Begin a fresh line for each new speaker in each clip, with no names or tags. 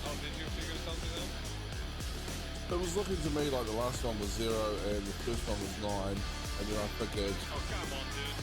Oh, did you figure something out?
It was looking to me like the last one was 0 and the first one was 9, and then I figured.
Oh, come on, dude.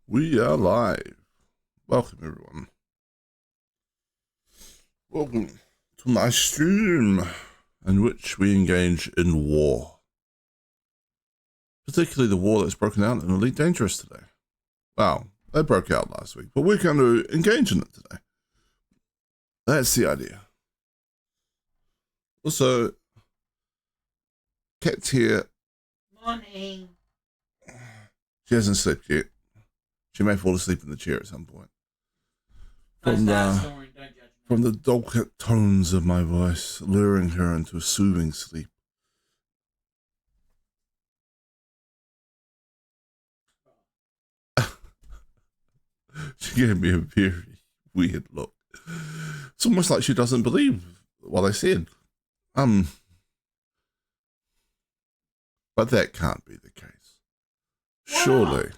We are live. Welcome, everyone. Welcome to my stream in which we engage in war. Particularly the war that's broken out in Elite Dangerous today. Well, they broke out last week, but we're going to engage in it today. That's the idea. Also, Kat's here.
Morning.
She hasn't slept yet. She may fall asleep in the chair at some point. From the dulcet tones of my voice, luring her into a soothing sleep. She gave me a very weird look. It's almost like she doesn't believe what I said. But that can't be the case. Surely.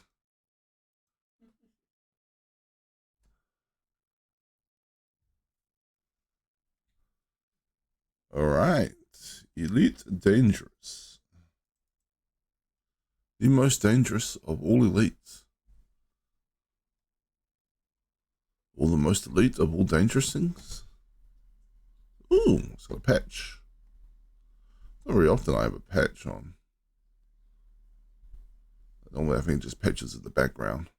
All right. Elite Dangerous. The most dangerous of all elites. Or the most elite of all dangerous things. Ooh, it's got a patch. Not very often I have a patch on. Normally I think just patches in the background.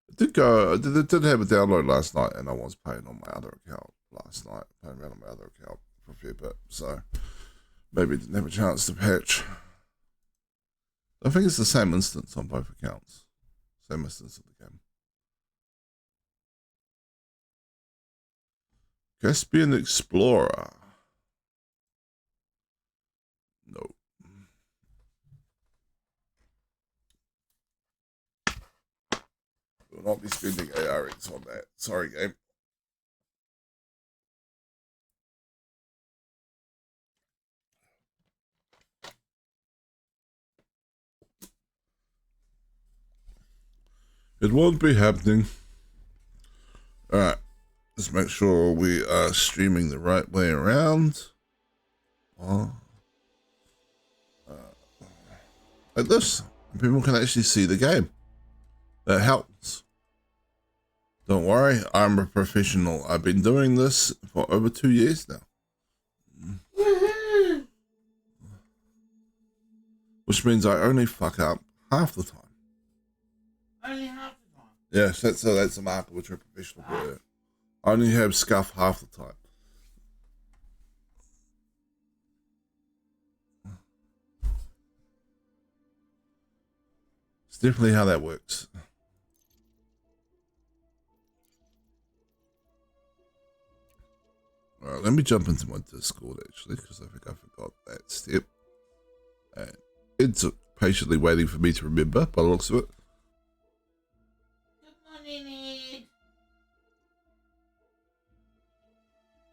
It did have a download last night, and I was playing on my other account last night. Playing around on my other account for a fair bit, so maybe didn't have a chance to patch. I think it's the same instance on both accounts. Same instance of the game. Caspian Explorer. No. Will not be spending ARX on that. Sorry, game. It won't be happening. Alright. Let's make sure we are streaming the right way around. Like this. And people can actually see the game. That helps. Don't worry, I'm a professional. I've been doing this for over 2 years now. Which means I only fuck up half the time.
Only half the time?
Yes, that's a mark of which a professional player. I only have scuff half the time. It's definitely how that works. Alright, let me jump into my Discord actually, because I think I forgot that step. And it's patiently waiting for me to remember by the looks of it.
Good morning, Ed.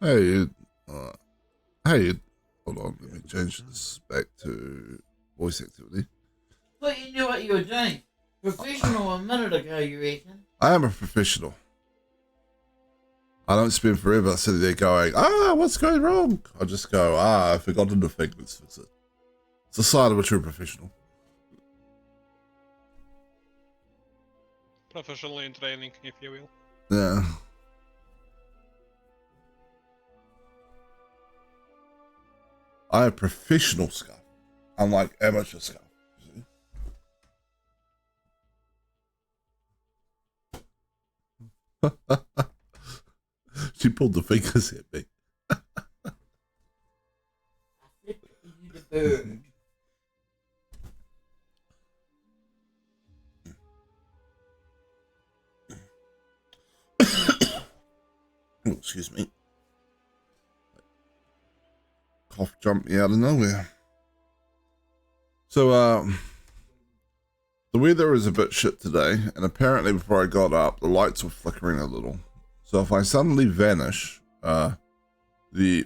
Hey, hey, hold on, let me change this back to voice activity.
Thought you knew what you were doing. Professional a minute ago, you reckon?
I am a professional. I don't spend forever sitting there going, what's going wrong? I just go, I've forgotten the thing, let's fix it. It's a sign of a true professional.
Professional in training, if you will.
Yeah. I have professional scuff, unlike amateur scuff. She pulled the fingers at me.
You the bird.
Oh, excuse me. Cough jumped me out of nowhere. So, the weather is a bit shit today, and apparently before I got up, the lights were flickering a little. So if I suddenly vanish, the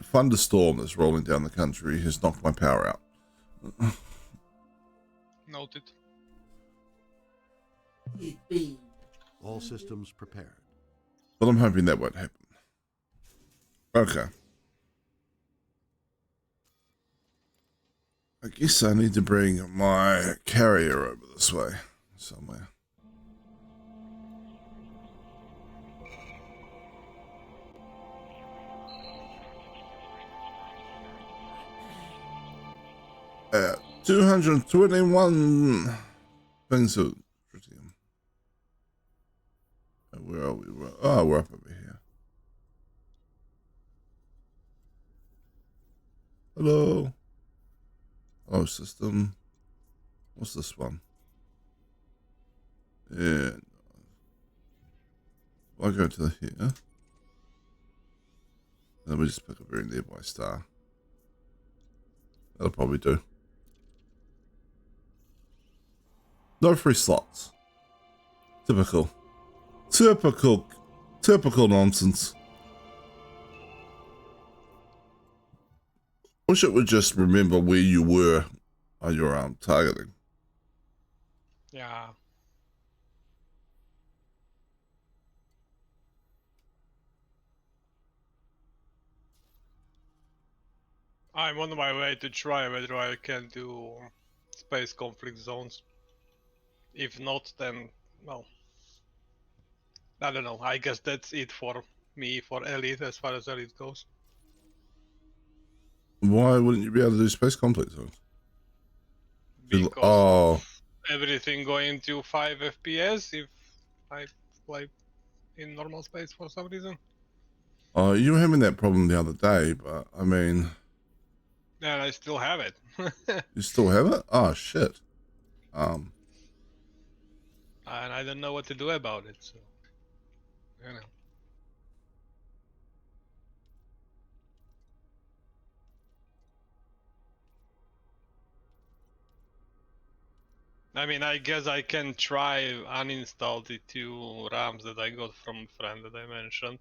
thunderstorm that's rolling down the country has knocked my power out.
Noted.
All systems prepared.
But I'm hoping that won't happen. Okay. I guess I need to bring my carrier over this way somewhere. At 221 things of tritium. Where are we? Oh, we're up over here. Hello. Oh, system. What's this one? Yeah. I'll go to here. Then we just pick a very nearby star. That'll probably do. No free slots. Typical. Typical nonsense. Wish it would just remember where you were on your targeting.
Yeah. I'm on my way to try whether I can do space conflict zones. If not, then, well, I don't know. I guess that's it for me, for Elite, as far as Elite goes.
Why wouldn't you be able to do space conflict zones?
Because
Oh,
of everything going to 5 FPS if I play in normal space for some reason.
oh, you were having that problem the other day, but I mean,
And I still have it.
you still have it? Oh shit.
And I don't know what to do about it, so, you know. I mean, I guess I can try uninstall the 2 RAMs that I got from a friend that I mentioned.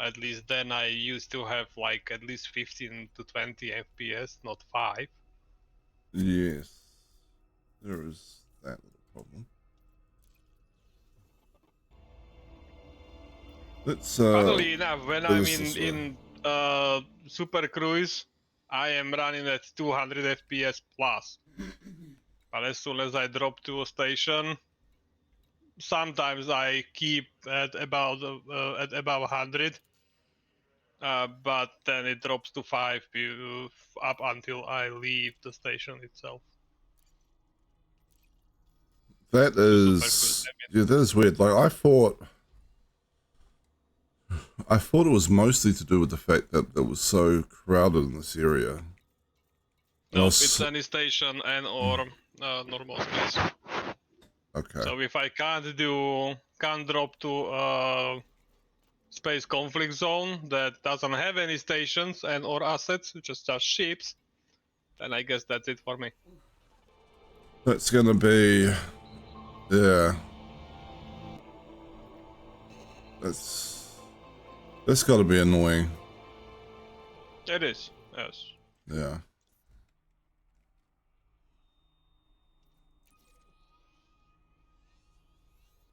At least then I used to have like at least 15 to 20 FPS, not 5.
Yes, there is that little problem. Let's
Funnily enough, when I'm
this way.
in Super Cruise, I am running at 200 FPS plus. But as soon as I drop to a station, sometimes I keep at about 100, but then it drops to 5 up until I leave the station itself.
That is, yeah, that is weird. Like I thought it was mostly to do with the fact that it was so crowded in this area.
No, it's any station and or normal space.
Okay.
So if I can't drop to space conflict zone that doesn't have any stations and or assets, just ships, then I guess that's it for me.
That's gonna be, yeah. That's gotta be annoying.
It is, yes.
Yeah.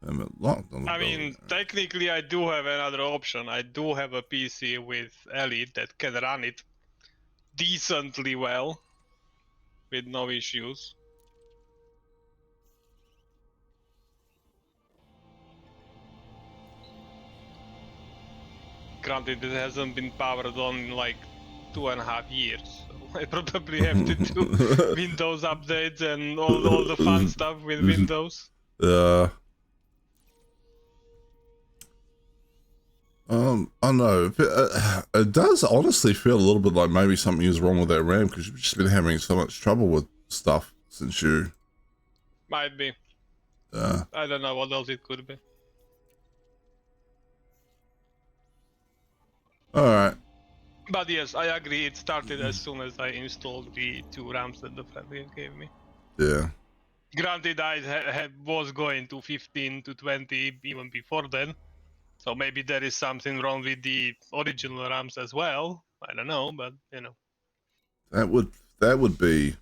I'm locked on the
I mean,
building.
technically I do have another option. I do have a PC with Elite that can run it decently well, with no issues. Granted, it hasn't been powered on in like 2.5 years, so I probably have to do Windows updates and all the fun stuff with Windows.
I don't know. It does honestly feel a little bit like maybe something is wrong with that RAM because you've just been having so much trouble with stuff since you.
Might be. I don't know what else it could be.
Alright.
But yes, I agree. It started as soon as I installed the 2 RAMs that the friend gave me.
Yeah.
Granted, I was going to 15 to 20 even before then. So maybe there is something wrong with the original RAMs as well. I don't know, but you know.
That would be.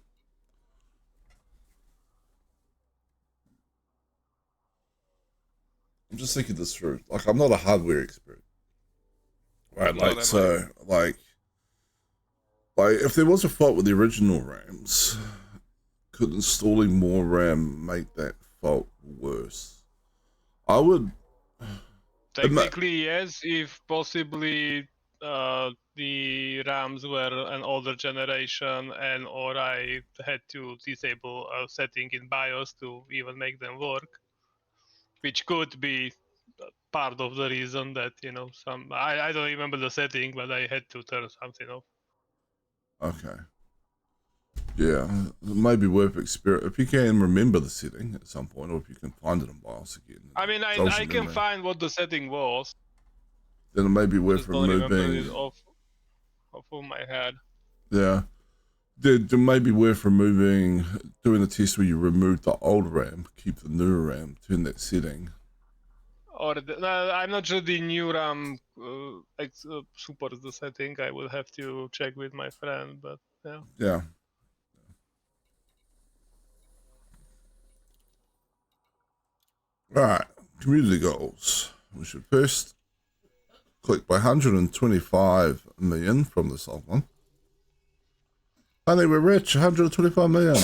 I'm just thinking this through. Like, I'm not a hardware expert. Right, like, so, like, if there was a fault with the original RAMs, could installing more RAM make that fault worse? I would.
Technically, yes, if possibly the RAMs were an older generation and or I had to disable a setting in BIOS to even make them work, which could be part of the reason that, you know, I don't remember the setting, but I had to turn something off.
Okay. Yeah, it may be worth experience if you can remember the setting at some point, or if you can find it in BIOS again.
I mean, I can find what the setting was.
Then it may be worth
Don't remember
removing.
it off of my head.
Yeah, There may be worth doing the test where you remove the old RAM, keep the new RAM, turn that setting.
Or I'm not sure the new RAM supports the setting. I will have to check with my friend, but yeah.
Yeah. All right, community goals. We should first click by 125 million from the soft one. Honey, we're rich, 125 million.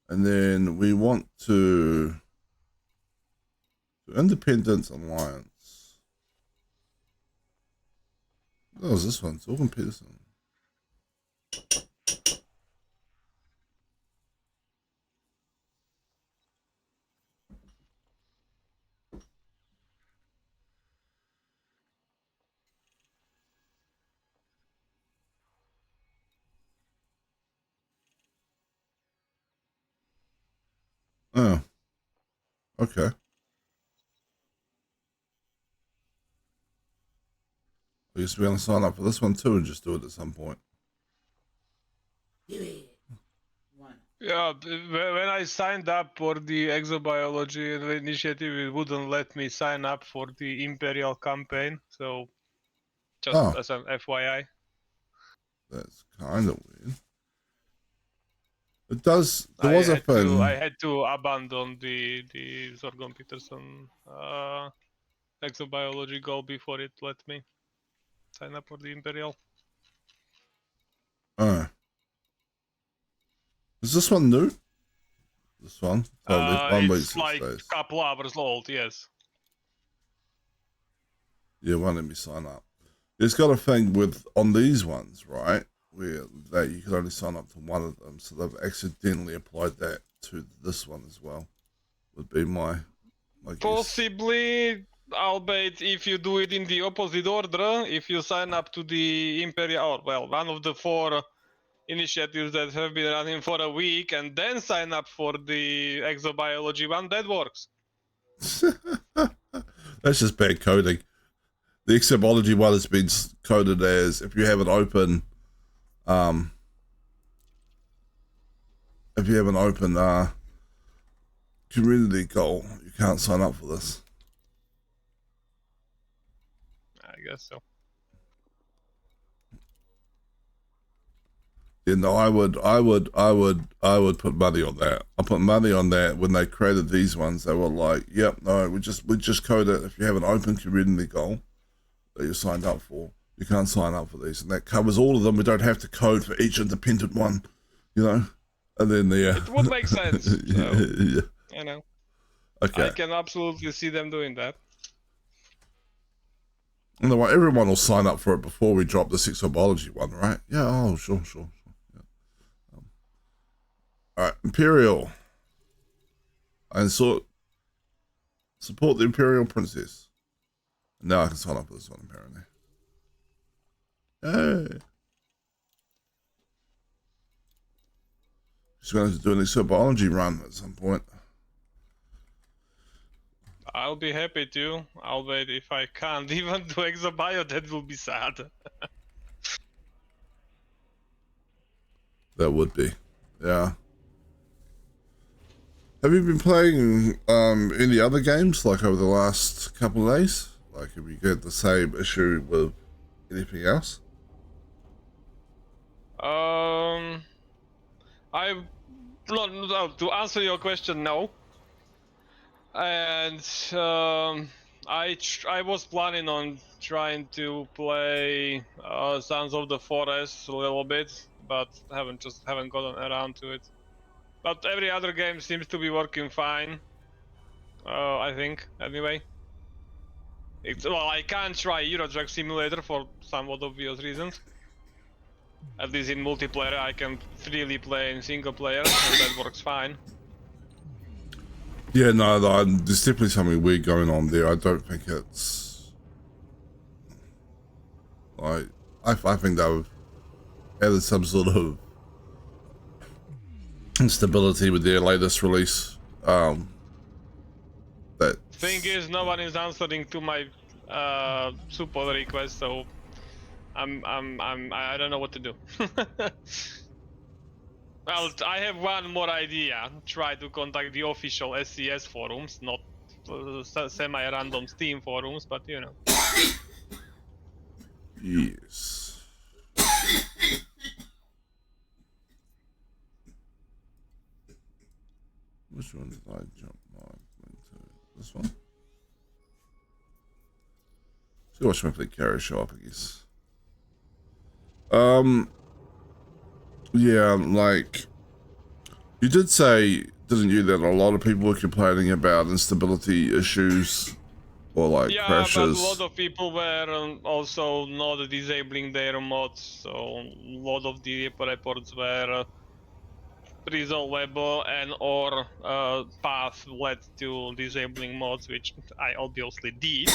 And then we want to Independence Alliance. Oh, is this one? Torben Peterson. Oh. Okay. I guess we're going to sign up for this one too and just do it at some point.
Yeah, when I signed up for the exobiology initiative, it wouldn't let me sign up for the Imperial campaign. So, just as an FYI.
That's kind of weird. It does. There was a thing.
I had to abandon the Zorgon Peterson exobiology goal before it let me sign up for the Imperial.
Is this one new? This one?
It's like a couple hours old, yes.
Yeah, won't let me sign up. It's got a thing with, on these ones, right, where that you can only sign up to one of them, so they've accidentally applied that to this one as well, would be my guess.
Possibly, albeit if you do it in the opposite order, if you sign up to the Imperial, or well, one of the 4 initiatives that have been running for a week, and then sign up for the exobiology one, that works.
That's just bad coding. The exobiology one has been coded as if you have an open, community goal, you can't sign up for this.
I guess so.
Yeah, no, I would put money on that. I put money on that when they created these ones. They were like, "Yep, no, we just code it. If you have an open community goal that you signed up for, you can't sign up for these, and that covers all of them. We don't have to code for each independent one, you know." And then
it would make sense. So,
yeah.
You know.
Okay.
I can absolutely see them doing that.
No, everyone will sign up for it before we drop the exobiology one, right? Yeah. Oh, sure. All right, Imperial. And support the Imperial Princess. Now I can sign up for this one, apparently. Hey. Just going to do an exobiology run at some point.
I'll be happy to. I'll wait if I can't even do exobio, that will be sad.
That would be. Yeah. Have you been playing any other games like over the last couple of days? Like, have you got the same issue with anything else?
To answer your question, no. And I was planning on trying to play Sons of the Forest a little bit, but haven't gotten around to it. But every other game seems to be working fine. I think, anyway. Well, I can't try Euro Truck Simulator for somewhat obvious reasons. At least in multiplayer, I can freely play in single player, and that works fine.
Yeah, no, there's definitely something weird going on there. I don't think it's like I think they've added some sort of instability with their latest release. That
thing is, no one is answering to my support request, so I don't know what to do. Well, I have one more idea. Try to contact the official SCS forums, not semi-random Steam forums, but you know.
Yes. Which one did I jump on into? This one? So watch me play Carry Sharp, I guess. Yeah, like you did say, didn't you, that a lot of people were complaining about instability issues or like
Yeah,
crashes.
but a lot of people were also not disabling their mods, so a lot of the reports were resolvable and or path led to disabling mods, which I obviously did.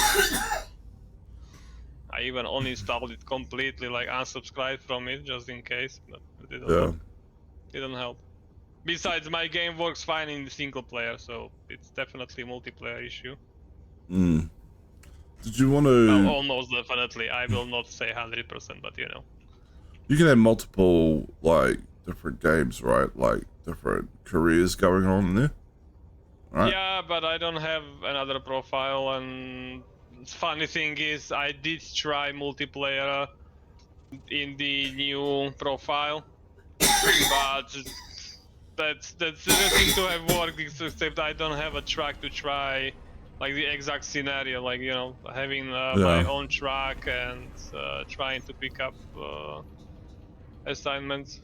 I even uninstalled it completely, like unsubscribed from it just in case, but it didn't help. Besides, my game works fine in single player, so it's definitely a multiplayer issue.
Did you want to?
Well, almost definitely. I will not say 100%, but you know.
You can have multiple like different games, right? Like different careers going on in there. Right?
Yeah, but I don't have another profile, and funny thing is, I did try multiplayer in the new profile, but that doesn't seem to have worked, except I don't have a track to try, like the exact scenario, like, you know, having my own track and trying to pick up assignments.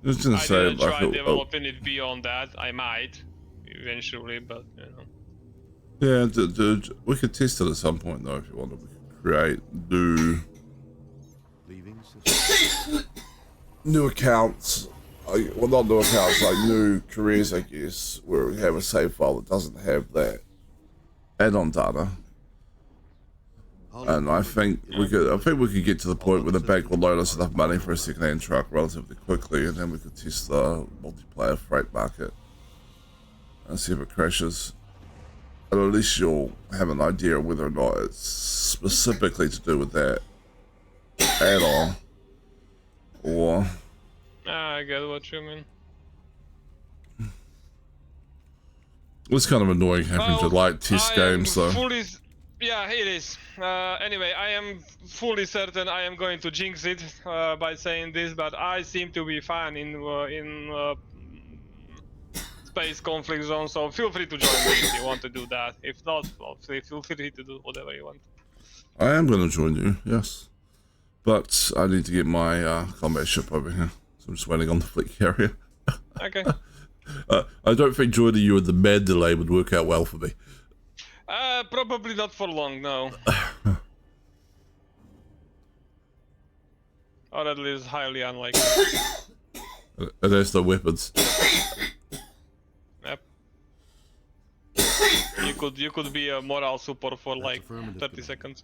I was gonna say,
didn't
like,
try developing it beyond that. I might eventually, but you know.
Yeah, dude, we could test it at some point though if you wanted. We could create new accounts. Well, not new accounts, like new careers, I guess, where we have a save file that doesn't have that add-on data. And I think we could get to the point where the bank will loan us enough money for a second-hand truck relatively quickly, and then we could test the multiplayer freight market and see if it crashes. And at least you'll have an idea of whether or not it's specifically to do with that add-on, or
I get what you mean.
it's kind of annoying having to like test games, though.
Yeah, it is. Anyway, I am fully certain I am going to jinx it by saying this, but I seem to be fine in space conflict zone, so feel free to join me if you want to do that. If not, well, feel free to do whatever you want.
I am going to join you, yes. But I need to get my combat ship over here, so I'm just waiting on the fleet carrier.
Okay.
I don't think joining you in the Mandalay would work out well for me.
Probably not for long, no. Or at least highly unlikely.
And there's no weapons.
Yep. You could be a moral support for like 30 seconds.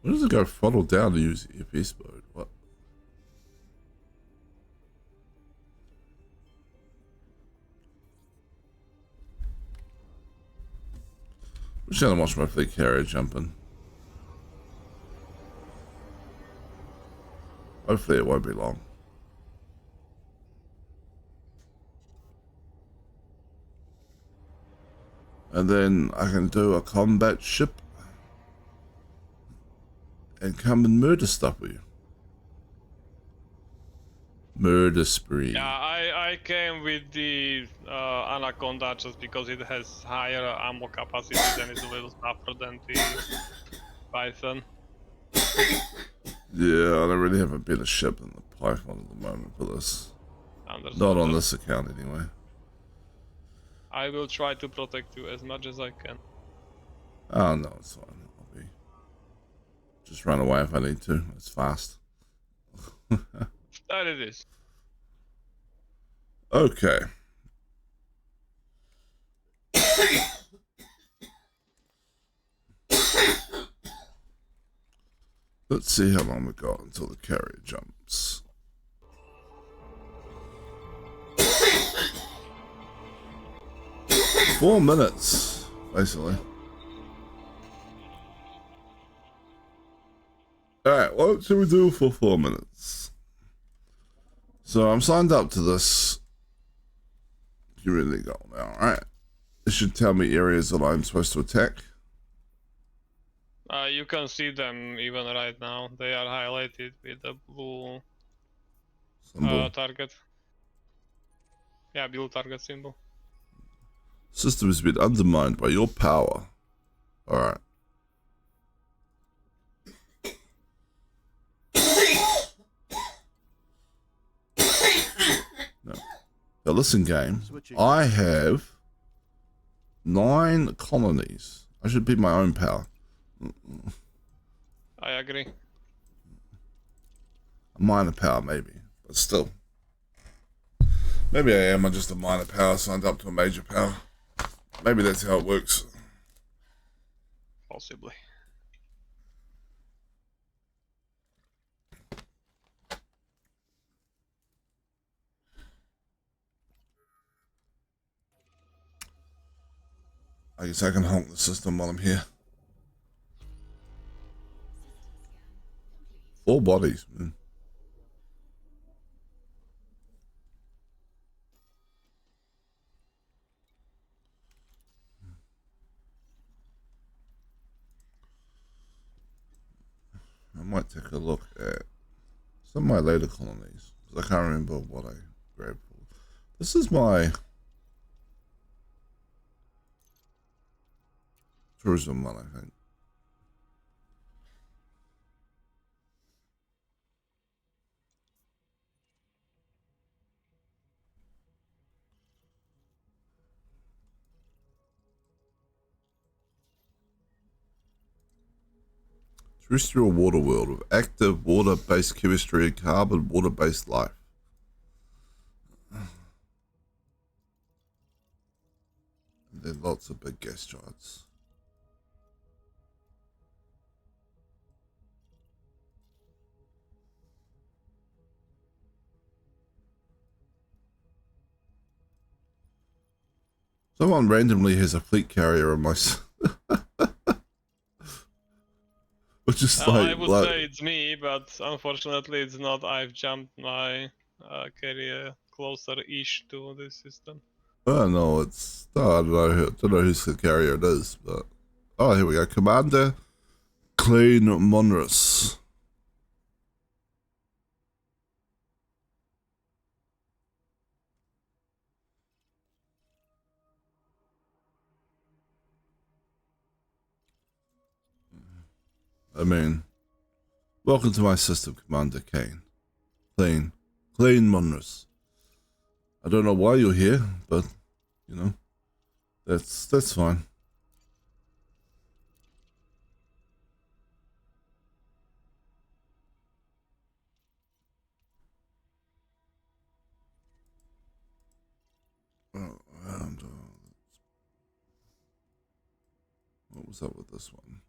Where does it go throttle down to use EPS mode? What? I'm just gonna watch my fleet carrier jumping. Hopefully it won't be long. And then I can do a combat ship and come and murder stuff with you. Murder spree.
Yeah, I came with the Anaconda just because it has higher ammo capacity and it's a little tougher than the Python.
Yeah, I don't really have a better ship than the Python at the moment for this. Not on this account anyway.
I will try to protect you as much as I can.
Oh no, it's fine. I'll be just run away if I need to. It's fast.
That it is.
Okay. Let's see how long we got until the carrier jumps. 4 minutes, basically. Alright, what should we do for 4 minutes? So I'm signed up to this. You really go now, alright. It should tell me areas that I'm supposed to attack.
You can see them even right now. They are highlighted with the blue
Symbol.
target. Yeah, blue target symbol.
System has been undermined by your power. Alright. No. Now listen, game. I have 9 colonies. I should be my own power.
I agree.
A minor power, maybe. But still. Maybe I am. I'm just a minor power signed up to a major power. Maybe that's how it works.
Possibly.
I guess I can honk the system while I'm here. 4 bodies, man. I might take a look at some of my later colonies, because I can't remember what I grabbed for. This is my tourism one, I think. Terrestrial water world with active water-based chemistry and carbon water-based life. And then lots of big gas giants. Someone randomly has a fleet carrier on my... Which is
I would say it's me, but unfortunately it's not. I've jumped my carrier closer-ish to this system.
Oh no, it's no, I don't know whose carrier it is, but oh, here we go, Commander Clean Monrus. I mean, welcome to my system, Commander Kane. Clean Monrus. I don't know why you're here, but you know, that's fine. Oh, and what was up with this one?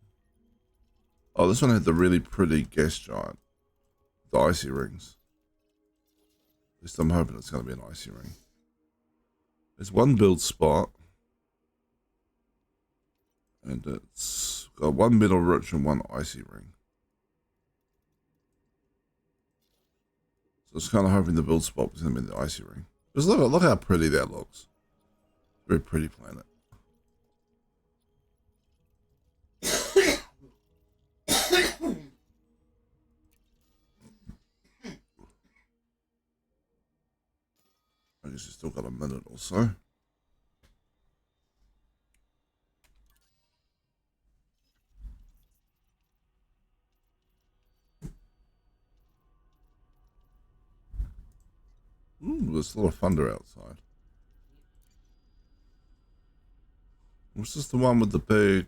Oh, this one had the really pretty gas giant, the icy rings. At least I'm hoping it's going to be an icy ring. There's one build spot. And it's got 1 metal rich and 1 icy ring. So it's kind of hoping the build spot was going to be the icy ring. Just look how pretty that looks. Very pretty planet. I guess you still got a minute or so. Ooh, there's a lot of thunder outside. Was this the one with the big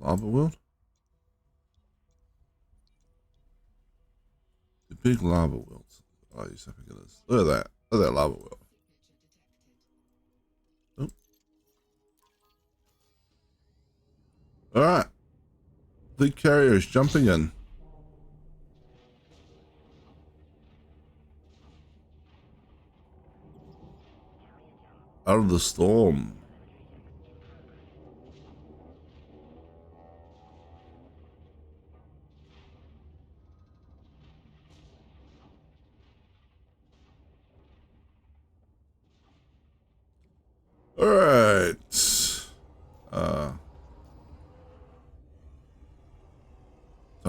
lava world? The big lava world. Oh, yes, I think it is. Look at that. Look at that lava world. Oh. Alright. Big carriers jumping in. Out of the storm.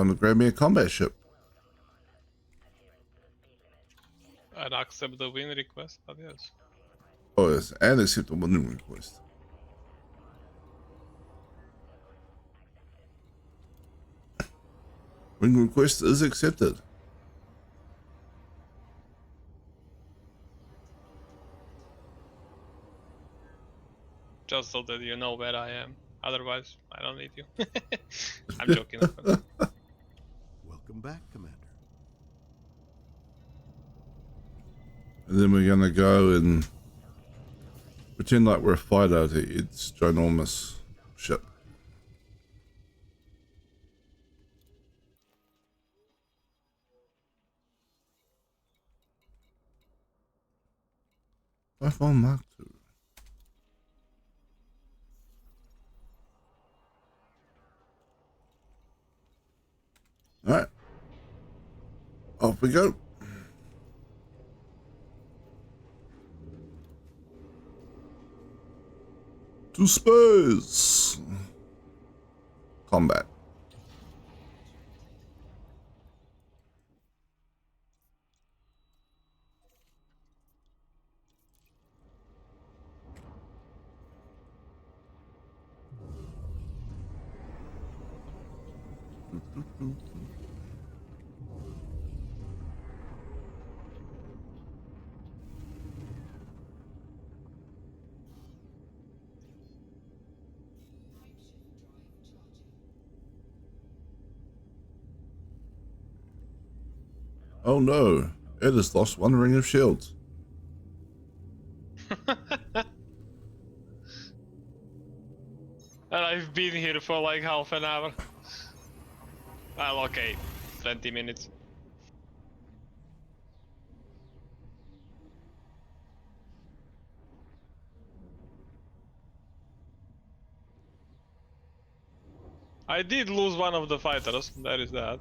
to grab me a combat ship.
And accept the win request, but yes.
Oh yes, and accept a winning request. Win request is accepted.
Just so that you know where I am. Otherwise, I don't need you. I'm joking. Of course.
Welcome back, Commander.
And then we're gonna go and pretend like we're a fighter to its ginormous ship. iPhone Mark II. Alright. Off we go. To space. Combat. Oh no, Ed has lost one ring of shields.
And I've been here for like half an hour. Well, okay, 20 minutes. I did lose one of the fighters, there is that.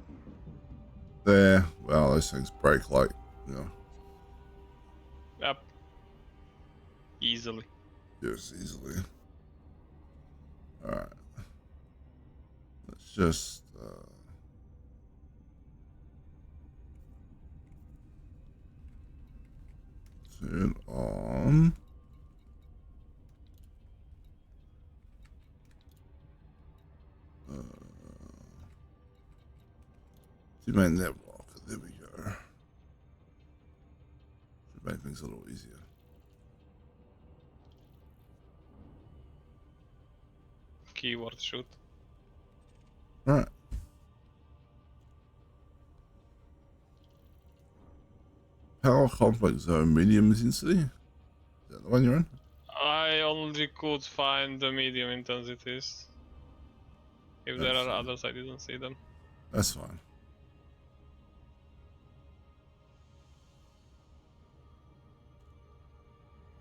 There, well, those things break like, you know,
Yep. Easily.
yes, easily. Alright. Let's just, turn on. See my net block. There we go. Should make things a little easier.
Keyword shoot.
Alright. Power conflict zone, medium intensity. Is that the one you're in?
I only could find the medium intensities. If there
That's
are
fine.
others, I didn't see them.
That's fine.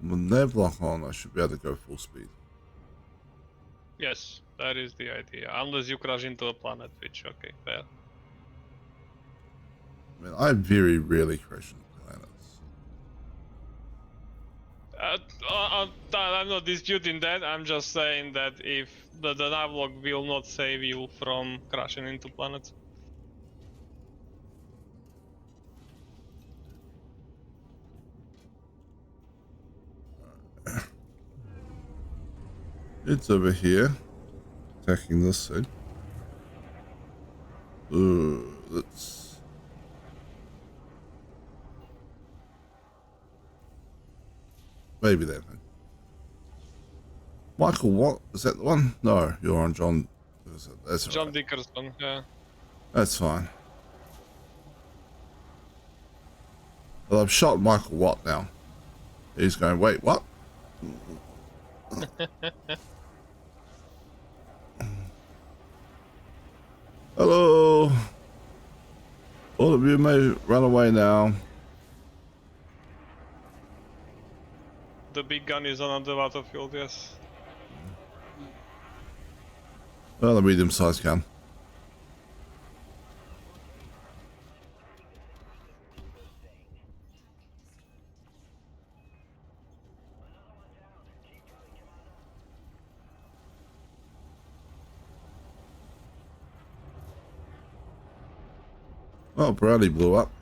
With nav lock on, I should be able to go full speed.
Yes, that is the idea. Unless you crash into a planet, which, okay, fair.
I mean, I very rarely crash into planets.
I'm not disputing that. I'm just saying that if the navlog will not save you from crashing into planets.
It's over here, attacking this side. Let's. Maybe that thing. Michael, what? Is that the one? No, you're on John. That's all
John
right.
Dickerson, yeah.
That's fine. Well, I've shot Michael Watt now. He's going, wait, what? Hello. All of you may run away now.
The big gun is on the battlefield, yes.
Well, a medium-sized gun. Oh, Brownie blew up.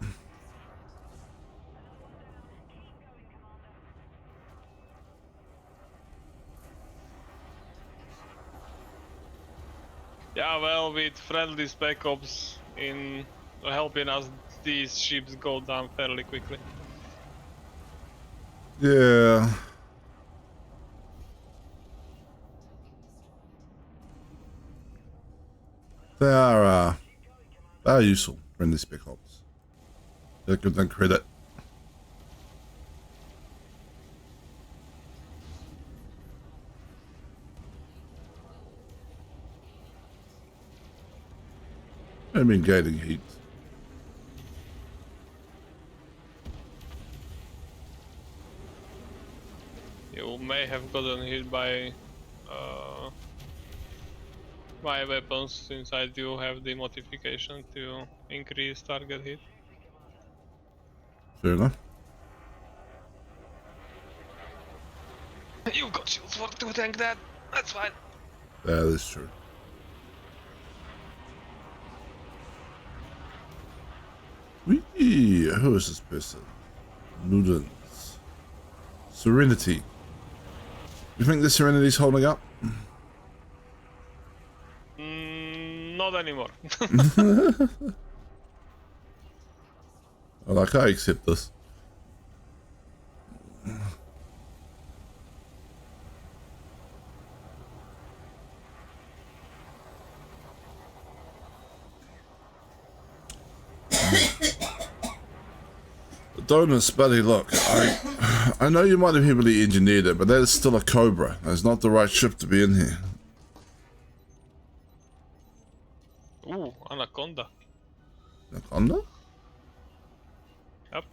Yeah, well, with friendly spec ops in helping us, these ships go down fairly quickly.
Yeah. They are useful, friendly spec ops. They give them credit. I've been gaining heat.
You may have gotten hit by my weapons since I do have the modification to increase target hit.
Fair enough.
You got shields for to tank that. That's fine.
That is true. Wee, who is this person? Nudens. Serenity. You think the Serenity's holding up?
Not anymore.
Well, I can't accept this. Donus, buddy, look, I know you might have heavily engineered it, but that is still a Cobra. That's not the right ship to be in here.
Ooh, Anaconda.
Anaconda?
Yep.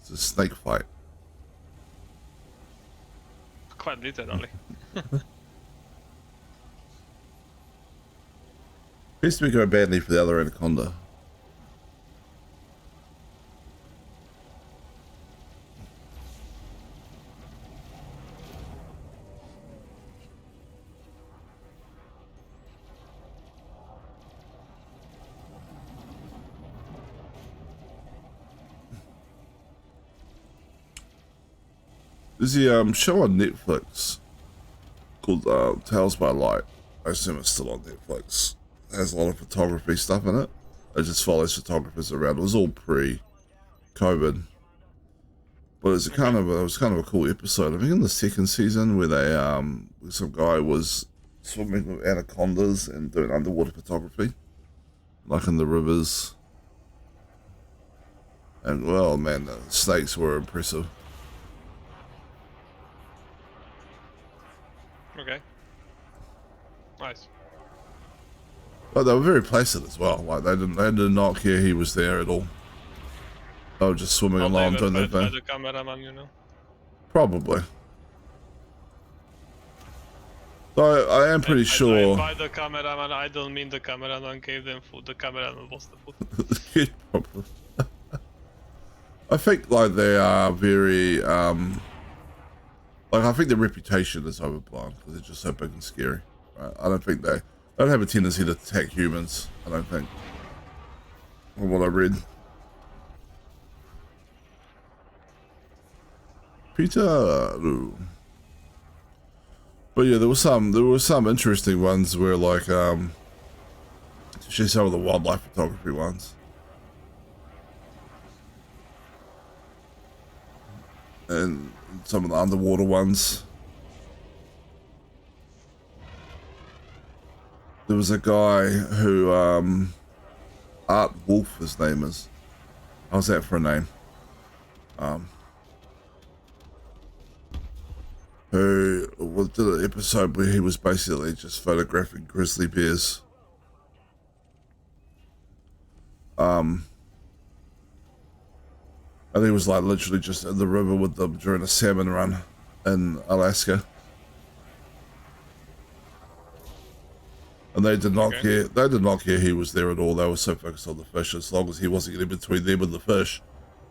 It's a snake fight.
Quite literally.
Seems to be going badly for the other Anaconda. There's a show on Netflix called Tales by Light. I assume it's still on Netflix. It has a lot of photography stuff in it. It just follows photographers around. It was all pre-COVID, but it was kind of a cool episode. I think in the second season where they where some guy was swimming with anacondas and doing underwater photography, like in the rivers. And well, man, the snakes were impressive.
Okay. Nice.
But they were very placid as well. Like they did not care he was there at all. They were just swimming along doing their
By
thing.
the cameraman, you know.
Probably. So I am pretty sure.
By the cameraman, I don't mean the cameraman gave them food. The cameraman was the food.
Yeah, probably. I think like they are very like I think their reputation is overblown because they're just so big and scary. Right? I don't think they don't have a tendency to attack humans. I don't think. From what I read. Peter. Ooh. But yeah, there were some interesting ones where like especially some of the wildlife photography ones. And some of the underwater ones. There was a guy who, Art Wolf, his name is. How's that for a name? Who did an episode where he was basically just photographing grizzly bears. And he was like literally just in the river with them during a salmon run in Alaska. And And they did not
Okay.
care. They did not care he was there at all. They were so focused on the fish. As long as he wasn't getting between them and the fish,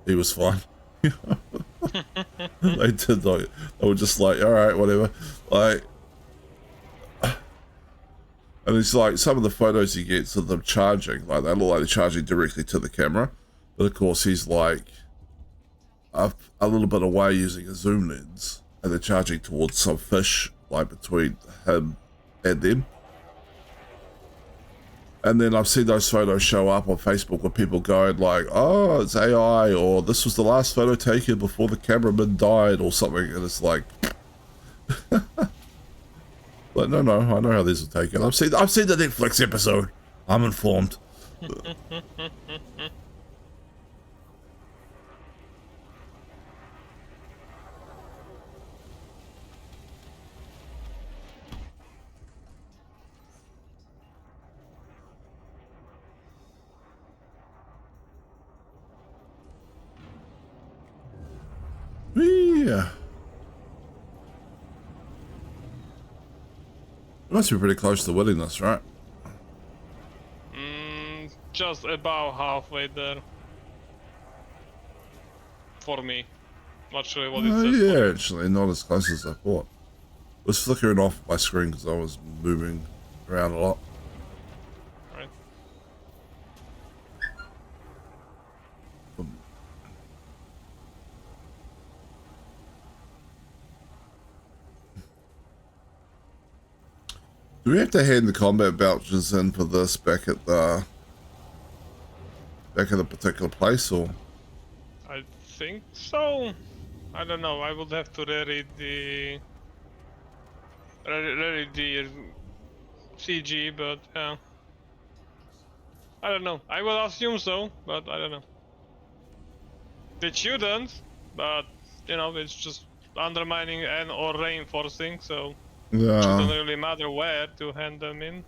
he was fine. They did not. They were just like, all right, whatever. Like, and it's like some of the photos he gets of them charging, like they look like they're charging directly to the camera, but of course he's like a little bit away using a zoom lens, and they're charging towards some fish, like between him and them. And then I've seen those photos show up on Facebook with people going like, oh, it's AI, or this was the last photo taken before the cameraman died or something. And it's like, like, no, I know how these are taken. I've seen the Netflix episode. I'm informed. Yeah. It must be pretty close to winning this, right?
Just about halfway there. For me. Not sure what it says for
Yeah,
you.
actually, not as close as I thought. It was flickering off my screen because I was moving around a lot.
Right.
Do we have to hand the combat vouchers in for this back at the particular place, or?
I think so. I don't know. I would have to read the CG, but yeah. I don't know. I will assume so, but I don't know. It shouldn't, but you know, it's just undermining and or reinforcing, so it shouldn't
Yeah.
really matter where to hand them in.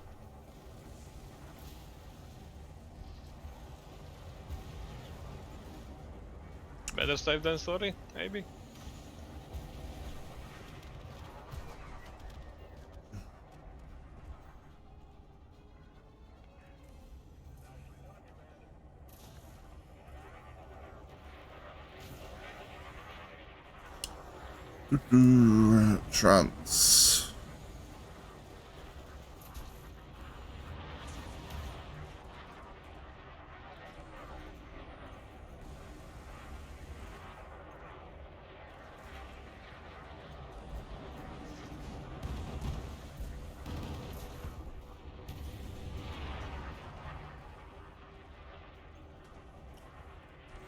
Better safe than sorry, maybe.
Trance.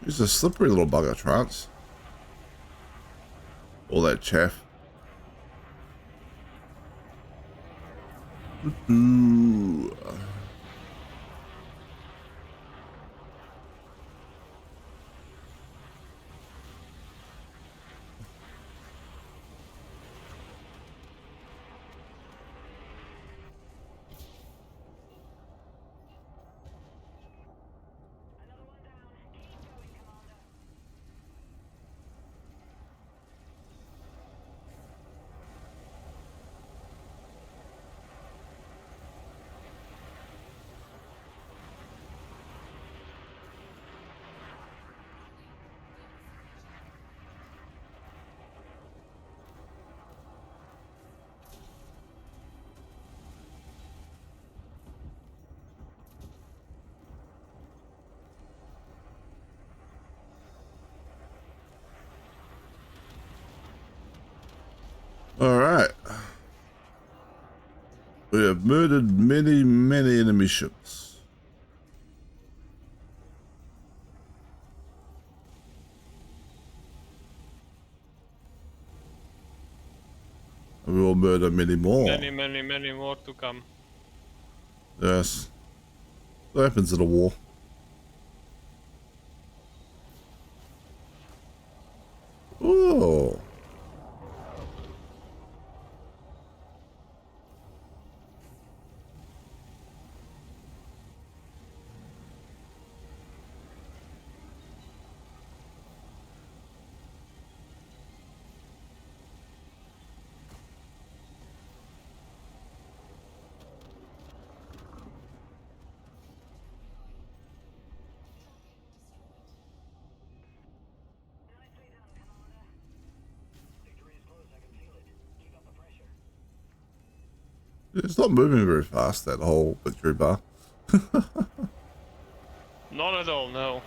He's a slippery little bugger, Trance. All that chaff. Ooh. All right. We have murdered many, many enemy ships. And we will murder many more.
Many more to come.
Yes. That happens in a war. Oh. It's not moving very fast, that whole victory bar.
Not at all, no.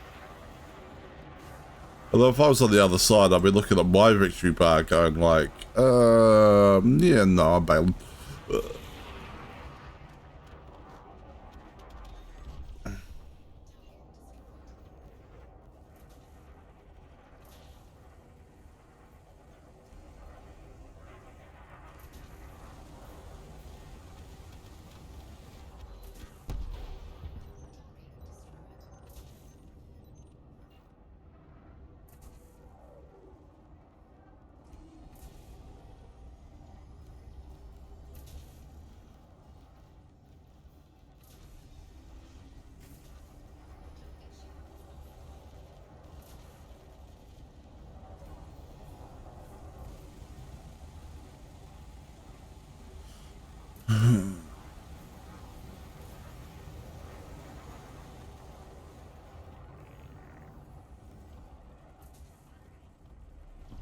Although if I was on the other side, I'd be looking at my victory bar going like, yeah, no, I bailed.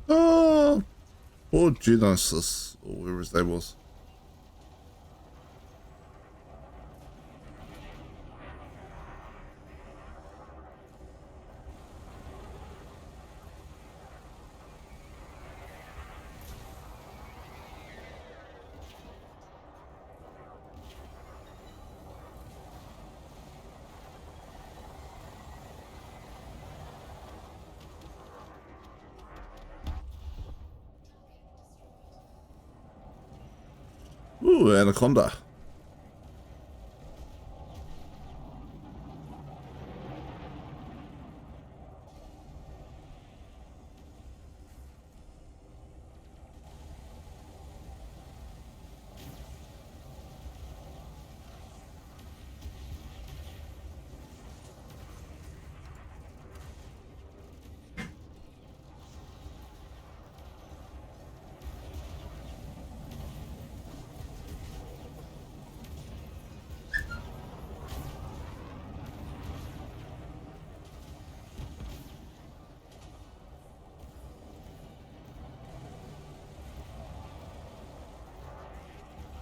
Oh, poor Genesis, or whoever his name was. Ooh, Anaconda.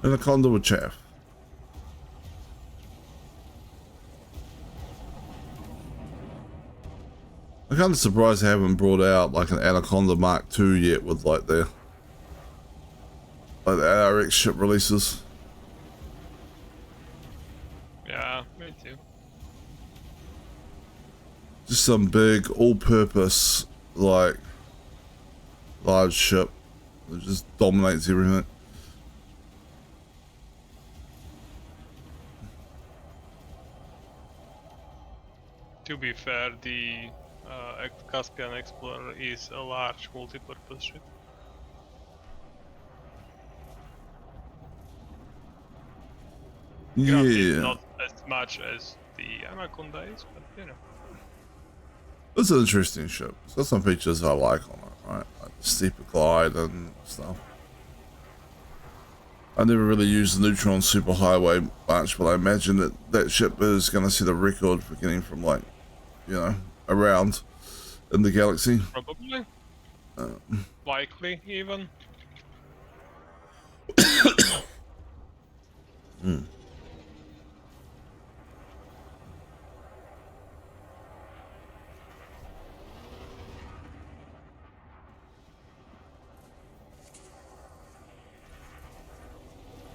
Anaconda with chaff. I'm kind of surprised they haven't brought out like an Anaconda Mark II yet with like the RX ship releases.
Yeah, me too.
Just some big all-purpose like large ship that just dominates everything.
To be fair, the Caspian Explorer is a large multi-purpose ship. Granted,
Yeah,
not as much as the Anaconda is, but you know.
it's an interesting ship. It's got some features I like on it, right? Like the steeper glide and stuff. I never really used the Neutron Superhighway much, but I imagine that that ship is going to set a record for getting from like, you know, around in the galaxy.
Probably. Likely, even.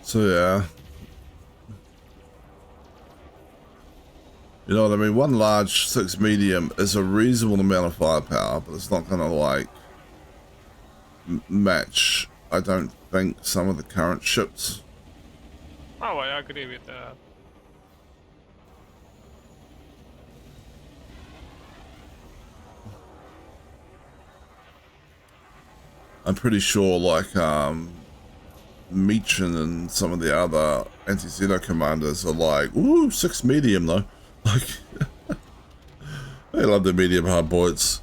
So yeah, you know what I mean. One large, 6 medium is a reasonable amount of firepower, but it's not going to like match. I don't think some of the current ships.
Oh, I agree with that.
I'm pretty sure like Meechin and some of the other anti-Xeno commanders are like, ooh, 6 medium though. Like, they love the medium hard bullets.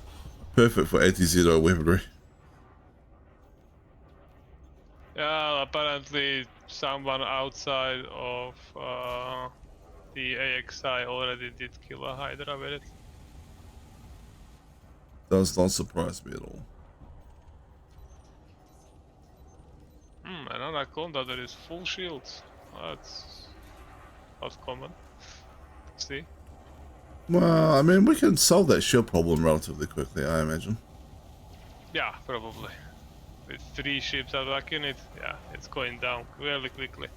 Perfect for anti-Xeno weaponry.
Yeah, apparently someone outside of the AXI already did kill a Hydra with it.
Does not surprise me at all.
An Anaconda that is full shields. That's not common. See?
Well, I mean, we can solve that ship problem relatively quickly, I imagine.
Yeah, probably. With 3 ships attacking it, yeah, it's going down really quickly.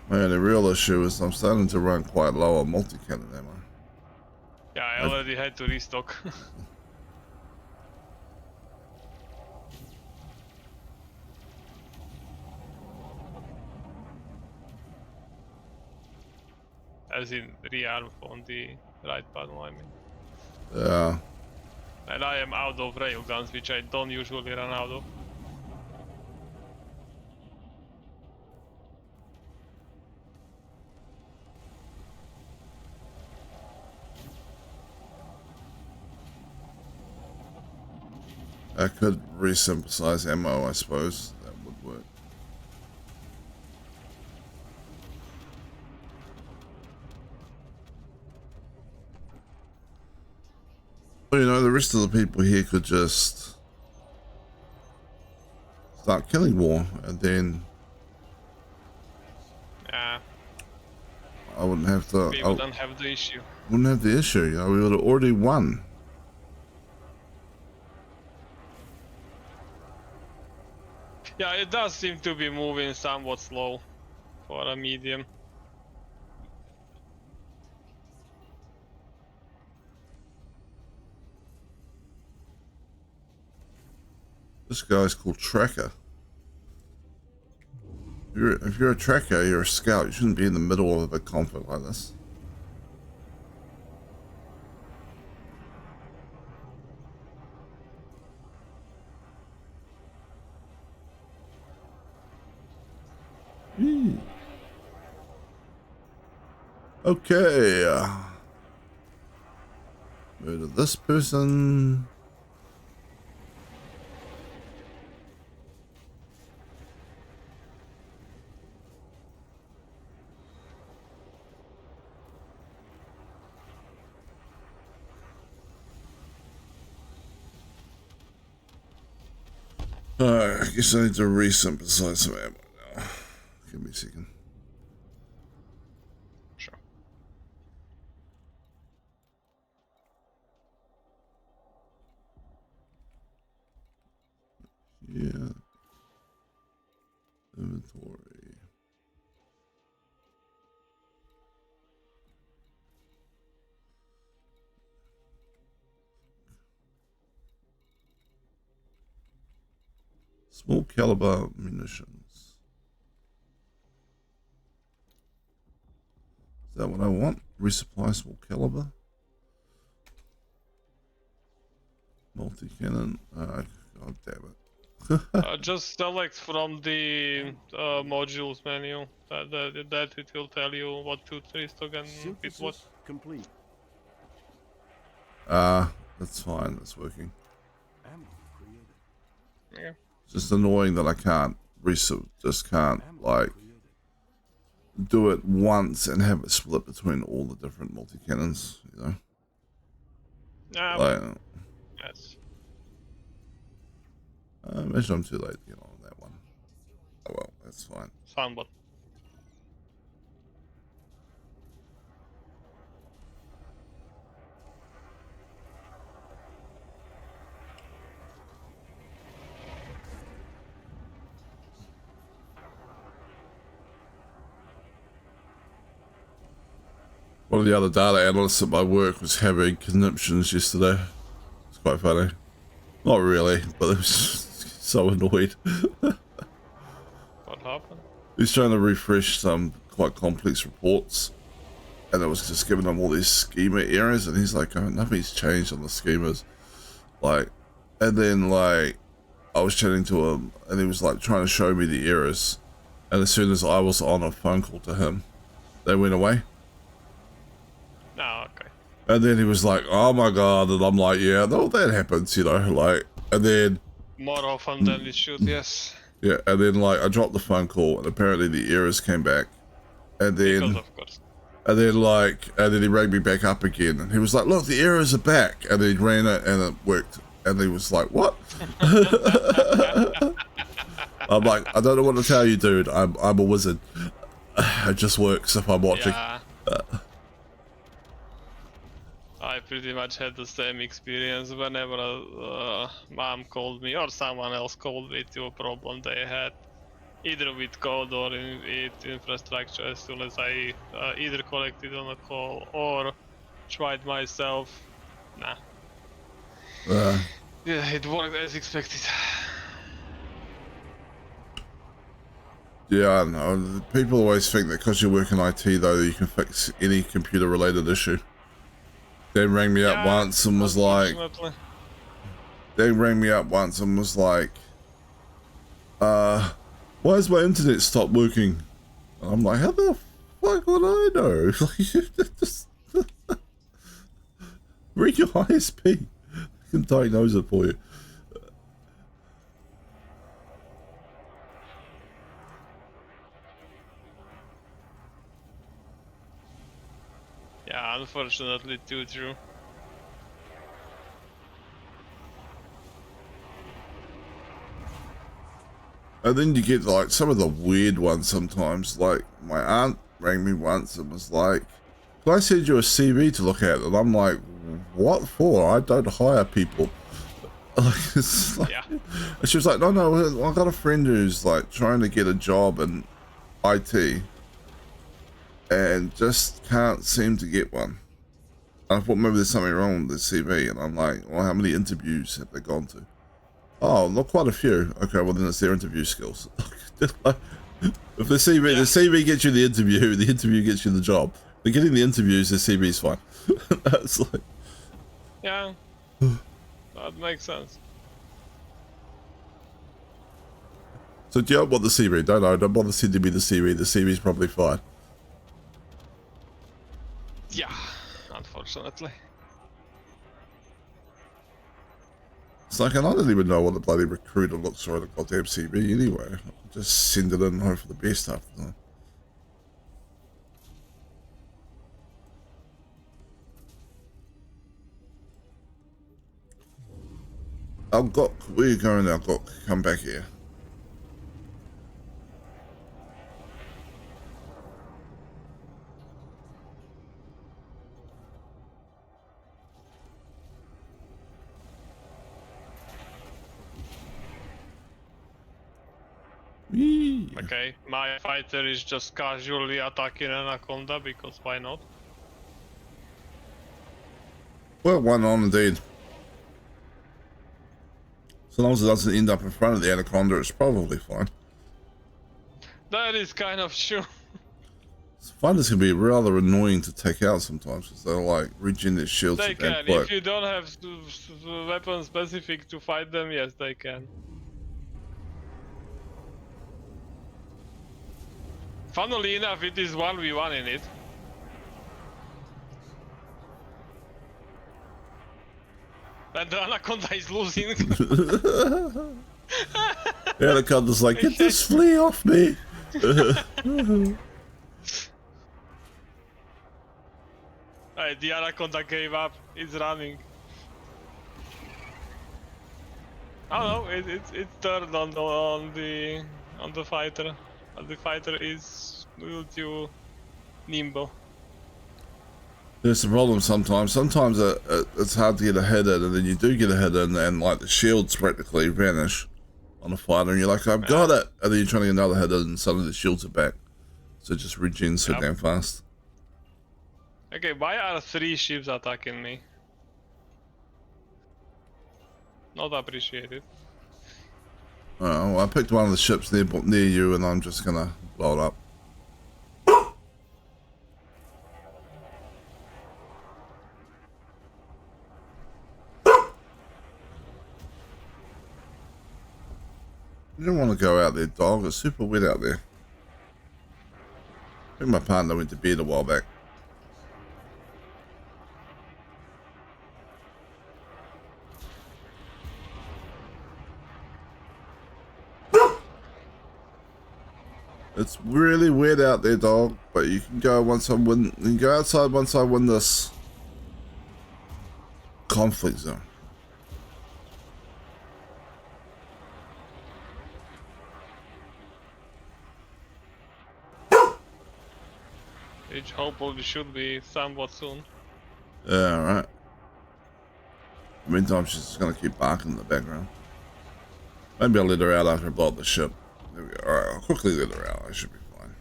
My only real issue is I'm starting to run quite low on multi-cannon ammo.
Yeah, I already had to restock. As in rearm on the right panel, I mean.
Yeah.
And I am out of railguns, which I don't usually run out of.
I could resynthesize ammo, I suppose. That would work. Well, you know, the rest of the people here could just start killing more, and then
Yeah,
I wouldn't have to.
we
I
wouldn't have the issue.
wouldn't have the issue. You know, we would have already won.
Yeah, it does seem to be moving somewhat slow for a medium.
This guy's called Tracker. If you're a tracker, you're a scout. You shouldn't be in the middle of a conflict like this. Okay. Murder this person. I guess I need to resynthesize some ammo now. Give me a second.
Sure.
Yeah. Inventory. Small caliber munitions. Is that what I want? Resupply small caliber. Multi-cannon. God damn it.
Just select from the modules menu. That it will tell you what to restock and with what.
Synthesis complete.
That's fine. That's working.
Ammo created.
Yeah.
It's just annoying that I can't just can't
Ammo
like
created.
do it once and have it split between all the different multi-cannons, you know? Like,
Yes.
imagine I'm too late to get on that one. Oh well, that's fine.
Somewhat.
One of the other data analysts at my work was having conniptions yesterday. It's quite funny. Not really, but it was just so annoyed.
What happened?
He's trying to refresh some quite complex reports, and it was just giving him all these schema errors, and he's like, oh, nothing's changed on the schemas. Like, and then like, I was chatting to him, and he was like trying to show me the errors, and as soon as I was on a phone call to him, they went away.
No, okay.
And then he was like, oh my god, and I'm like, yeah, no, that happens, you know, like, and then,
More often than it should, yes.
yeah, and then like, I dropped the phone call, and apparently the errors came back, and
Because
then,
of course.
and then he rang me back up again, and he was like, look, the errors are back, and he ran it, and it worked, and he was like, what? I'm like, I don't know what to tell you, dude. I'm a wizard. It just works if I'm watching.
Yeah. I pretty much had the same experience whenever mom called me or someone else called me to a problem they had, either with code or with infrastructure. As soon as I either collected on a call or tried myself, nah. Yeah, it worked as expected.
Yeah, I know. People always think that because you work in IT, though, you can fix any computer-related issue. They rang me up once and was like, why's my internet stopped working? And I'm like, how the fuck would I know? Just read your ISP. I can diagnose it for you.
Yeah, unfortunately too true.
And then you get like some of the weird ones sometimes. Like my aunt rang me once and was like, can I send you a CV to look at? And I'm like, what for? I don't hire people. It's like,
Yeah.
And she was like, no, I've got a friend who's like trying to get a job in IT and just can't seem to get one. And I thought maybe there's something wrong with the CV. And I'm like, well, how many interviews have they gone to? Oh, not quite a few. Okay, well then it's their interview skills. If the CV gets you the interview gets you the job. They're getting the interviews, the CV's fine. That's like,
Yeah, that makes sense.
so do you want the CV? Don't bother sending me the CV. The CV's probably fine.
Yeah, unfortunately.
It's like, and I don't even know what the bloody recruiter looks for in a goddamn CV anyway. Just send it in and hope for the best after that. Where you going now, Gok? Come back here. Whee.
Okay, my fighter is just casually attacking Anaconda because why not?
Well, one on indeed. So long as it doesn't end up in front of the Anaconda, it's probably fine.
That is kind of true.
Fighters can be rather annoying to take out sometimes because they'll like regen their shields.
They can. If you don't have weapons specific to fight them, yes, they can. Funnily enough, it is 1v1 in it. And the Anaconda is losing.
The Anaconda's like, get this flea off me.
Hey, the Anaconda gave up. It's running. Oh no, it's turned on the fighter. And the fighter is a little too nimble.
There's a problem sometimes. Sometimes it's hard to get a hit in, and then you do get a hit in, and like the shields practically vanish on a fighter, and you're like, I've got it, and then you're trying to get another hit in, and suddenly the shields are back. So it just regens so damn fast.
Okay, why are 3 ships attacking me? Not appreciated.
Well, I picked one of the ships near you, and I'm just gonna blow it up. You don't want to go out there, dog. It's super wet out there. I think my partner went to bed a while back. It's really wet out there, dog. But you can go once I win. You can go outside once I win this conflict zone.
which hopefully should be somewhat soon.
Yeah, right. Meantime, she's just gonna keep barking in the background. Maybe I'll let her out after I blow up the ship. There we go. Alright, I'll quickly let her out. I should be fine.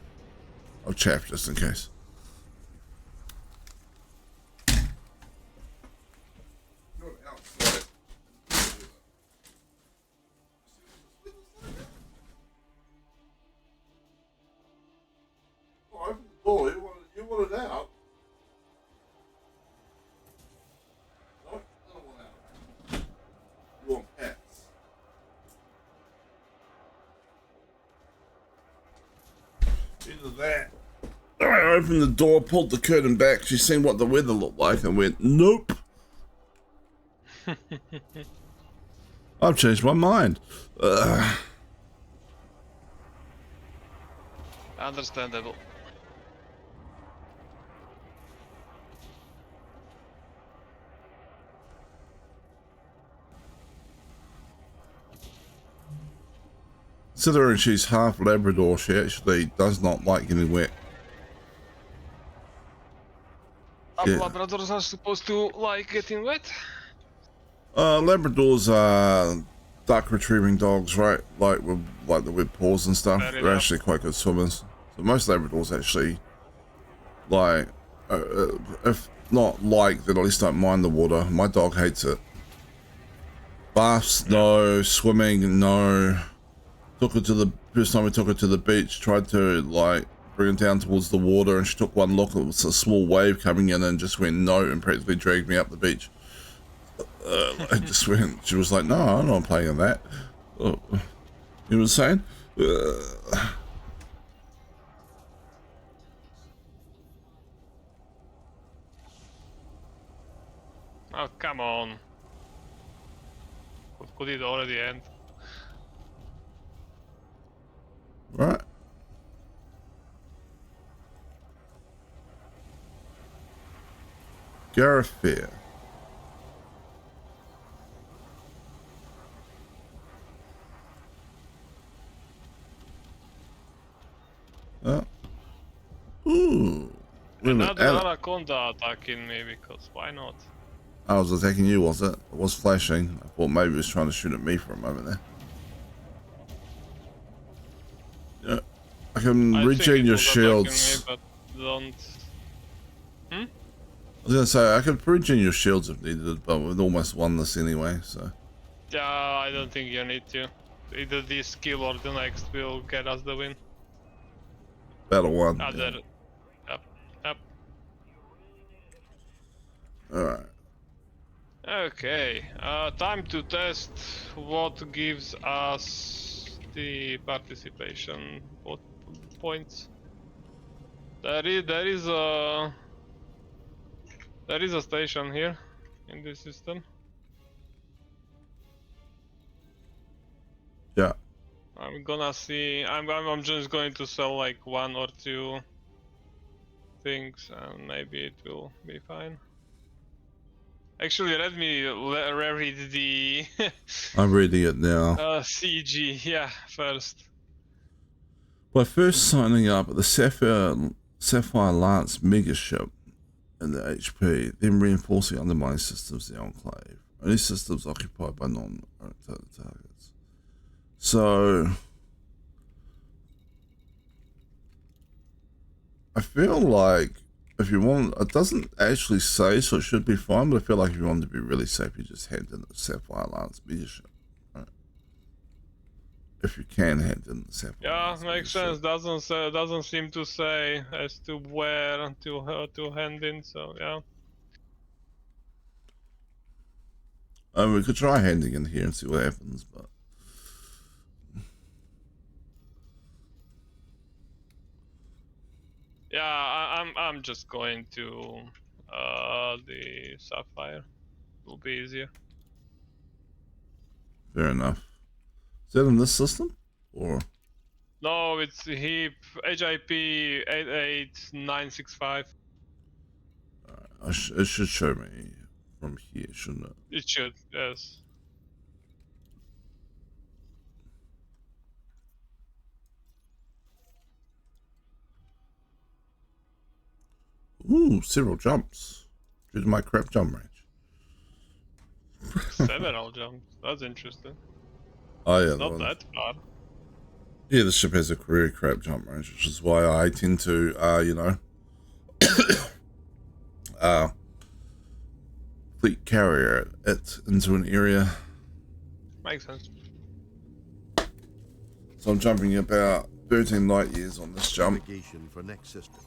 I'll chaff just in case. Oh, you want it out? No, I don't want out. You want pets. Either that. I opened the door, pulled the curtain back. She seen what the weather looked like and went, nope. I've changed my mind.
Understandable.
Considering she's half Labrador, she actually does not like getting wet. Yeah.
Labradors are supposed to like getting wet.
Labradors are duck retrieving dogs, right? Like with the web paws and stuff.
Fair
They're
enough.
actually quite good swimmers. So most Labradors actually, like, if not like, then at least don't mind the water. My dog hates it. Baths, no. Swimming, no. Took her to the first time we took her to the beach. Tried to like bring her down towards the water, and she took one look. It was a small wave coming in, and just went no, and practically dragged me up the beach. I just went. She was like, "No, I'm not playing in that." You know what I'm saying?
Oh, come on. Could it already end?
Right. Gareth Fair. Ooh. Wait a minute,
Another
Adam-
anaconda attacking me, because why not?
I was attacking you, was it? It was flashing. I thought maybe it was trying to shoot at me for a moment there. Yeah. I can
I
regen
think it
your
was attacking
shields.
me, but don't.
I was gonna say I could regen your shields if needed, but we've almost won this anyway, so.
Yeah, I don't think you need to. Either this skill or the next will get us the win.
Battle one.
Other. Yep. Yep.
Alright.
Okay. Time to test what gives us the participation points. There is a station here in this system.
Yeah.
I'm gonna see. I'm just going to sell like one or two things, and maybe it will be fine. Actually, let me reread the
I'm reading it now.
CG. Yeah, first.
By first signing up at the Sapphire Lance megaship in the HP, then reinforcing undermining systems of the Enclave. Only systems occupied by non-targets. So I feel like if you want, it doesn't actually say, so it should be fine, but I feel like if you want to be really safe, you just hand in the Sapphire Lance megaship. Right? If you can hand in the Sapphire
Yeah,
Lance
makes
megaship.
sense. Doesn't seem to say as to where to hand in. So yeah.
We could try handing in here and see what happens, but
Yeah, I'm just going to the Sapphire. Will be easier.
fair enough. Is that in this system? Or
No, it's HIP HIP 88965.
it should show me from here, shouldn't it?
It should, yes.
Ooh, several jumps due to my crap jump range.
Several jumps. That's interesting.
Oh yeah,
Not that far.
Yeah, the ship has a career crap jump range, which is why I tend to, fleet carrier it into an area.
Makes sense.
So I'm jumping about 13 light years on this jump.
Navigation for next system.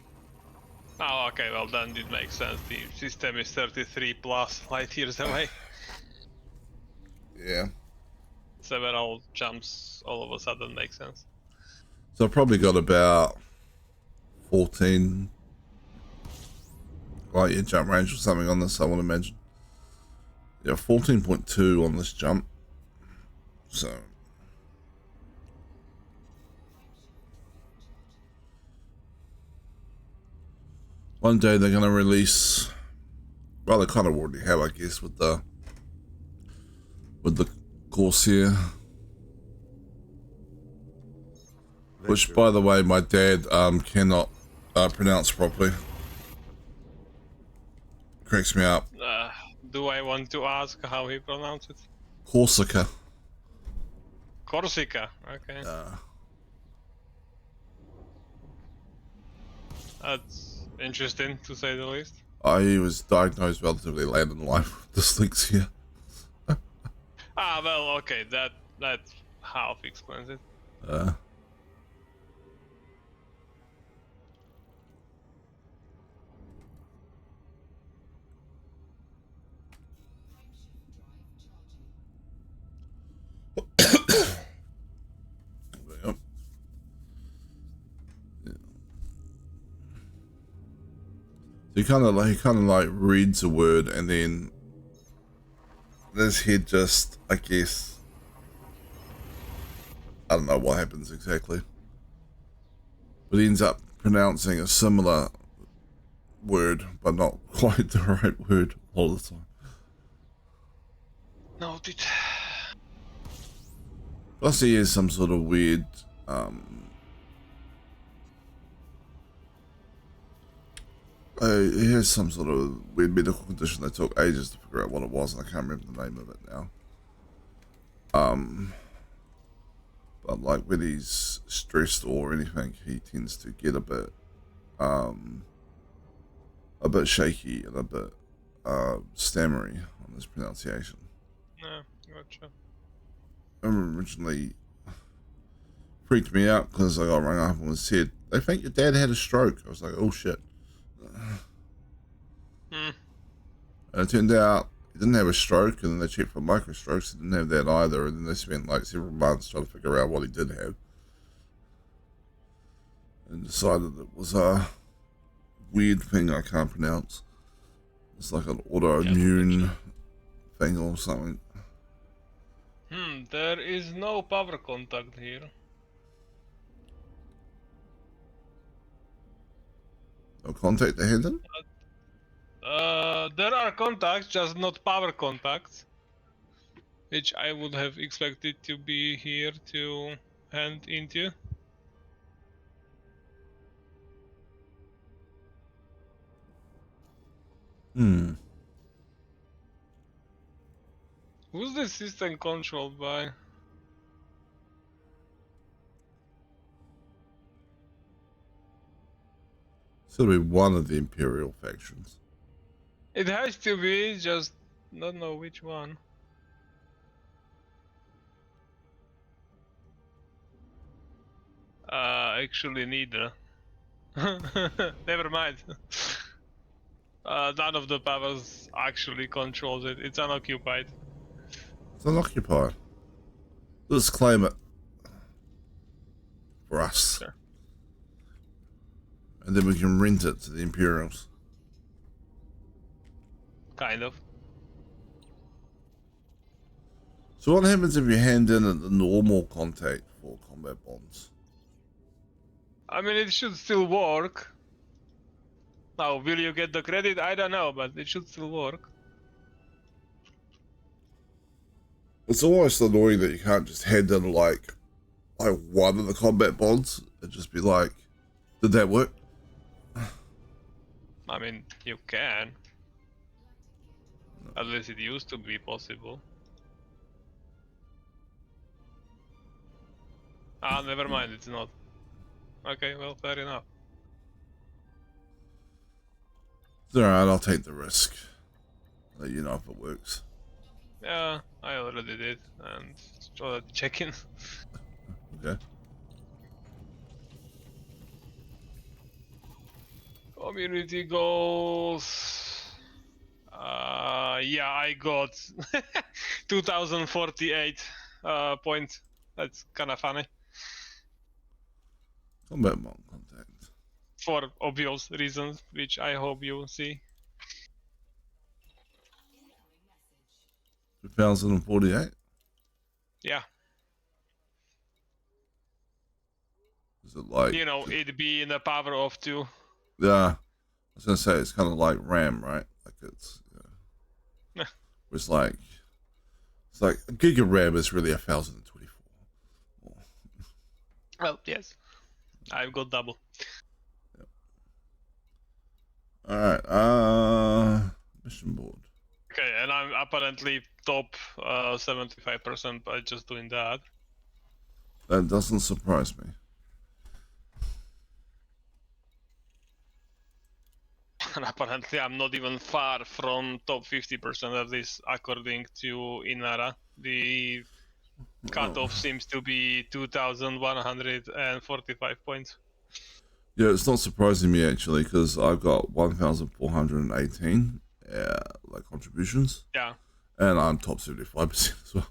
Oh, okay, well then it makes sense. The system is 33 plus light years away.
Yeah.
Several jumps all of a sudden make sense.
So I've probably got about 14 light year jump range or something on this, I want to imagine. Yeah, 14.2 on this jump. So one day they're going to release, well, they kind of already have, I guess, with the Corsair, which, by the way, my dad cannot pronounce properly. Cracks me up.
Do I want to ask how he pronounced it?
Corsica.
Corsica, okay. That's interesting, to say the least.
I was diagnosed relatively late in life with dyslexia.
Ah, well, okay, that half explains it.
Yep. Yeah. So he kind of like reads a word and then this head just, I guess, I don't know what happens exactly, but he ends up pronouncing a similar word, but not quite the right word all the time.
Noted.
Plus he has some sort of weird, he has some sort of weird medical condition that took ages to figure out what it was, and I can't remember the name of it now. But like when he's stressed or anything, he tends to get a bit shaky and a bit stammery on his pronunciation.
Yeah, gotcha.
I remember originally freaked me out because I got rung up and was said, "They think your dad had a stroke." I was like, "Oh shit." And it turned out he didn't have a stroke, and then they checked for microstrokes. He didn't have that either, and then they spent like several months trying to figure out what he did have, and decided it was a weird thing I can't pronounce. It's like an autoimmune thing or something.
There is no power contact here.
No contact to hand in?
There are contacts, just not power contacts. Which I would have expected to be here to hand into. Who's the system controlled by?
It's gonna be one of the Imperial factions.
It has to be, just don't know which one. Actually neither. Never mind. None of the powers actually controls it. It's unoccupied.
It's unoccupied. Let's claim it for us.
Sure.
And then we can rent it to the Imperials.
Kind of.
So what happens if you hand in the normal contact for combat bonds?
I mean, it should still work. Now, will you get the credit? I don't know, but it should still work.
It's almost annoying that you can't just hand in like one of the combat bonds and just be like, did that work?
I mean, you can. At least it used to be possible. Ah, never mind, it's not. Okay, well, fair enough.
It's alright, I'll take the risk. Let you know if it works.
Yeah, I already did, and already checking.
Okay.
Community goals. Yeah, I got 2048 points. That's kind of funny
Combat monk contact.
for obvious reasons, which I hope you see.
2048?
Yeah,
Is it like...
you know, it being the power of 2.
Yeah. I was gonna say, it's kind of like RAM, right? Like it's...
Yeah.
It's like a gig of RAM is really 1024.
Well, yes, I've got double.
Alright, mission board.
Okay, and I'm apparently top 75% by just doing that.
That doesn't surprise me.
And apparently I'm not even far from top 50% of this, according to Inara. The cutoff seems to be 2,145 points.
Yeah, it's not surprising me actually, because I've got 1,418 like contributions,
Yeah,
and I'm top 75% as well.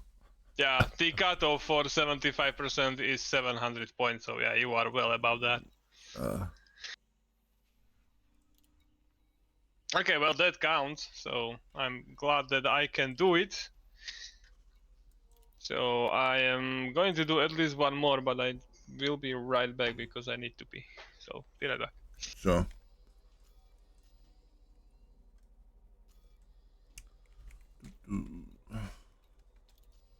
yeah. The cutoff for 75% is 700 points, so yeah, you are well above that. Okay, well that counts, so I'm glad that I can do it. So I am going to do at least one more, but I will be right back because I need to pee. So be right back.
Sure.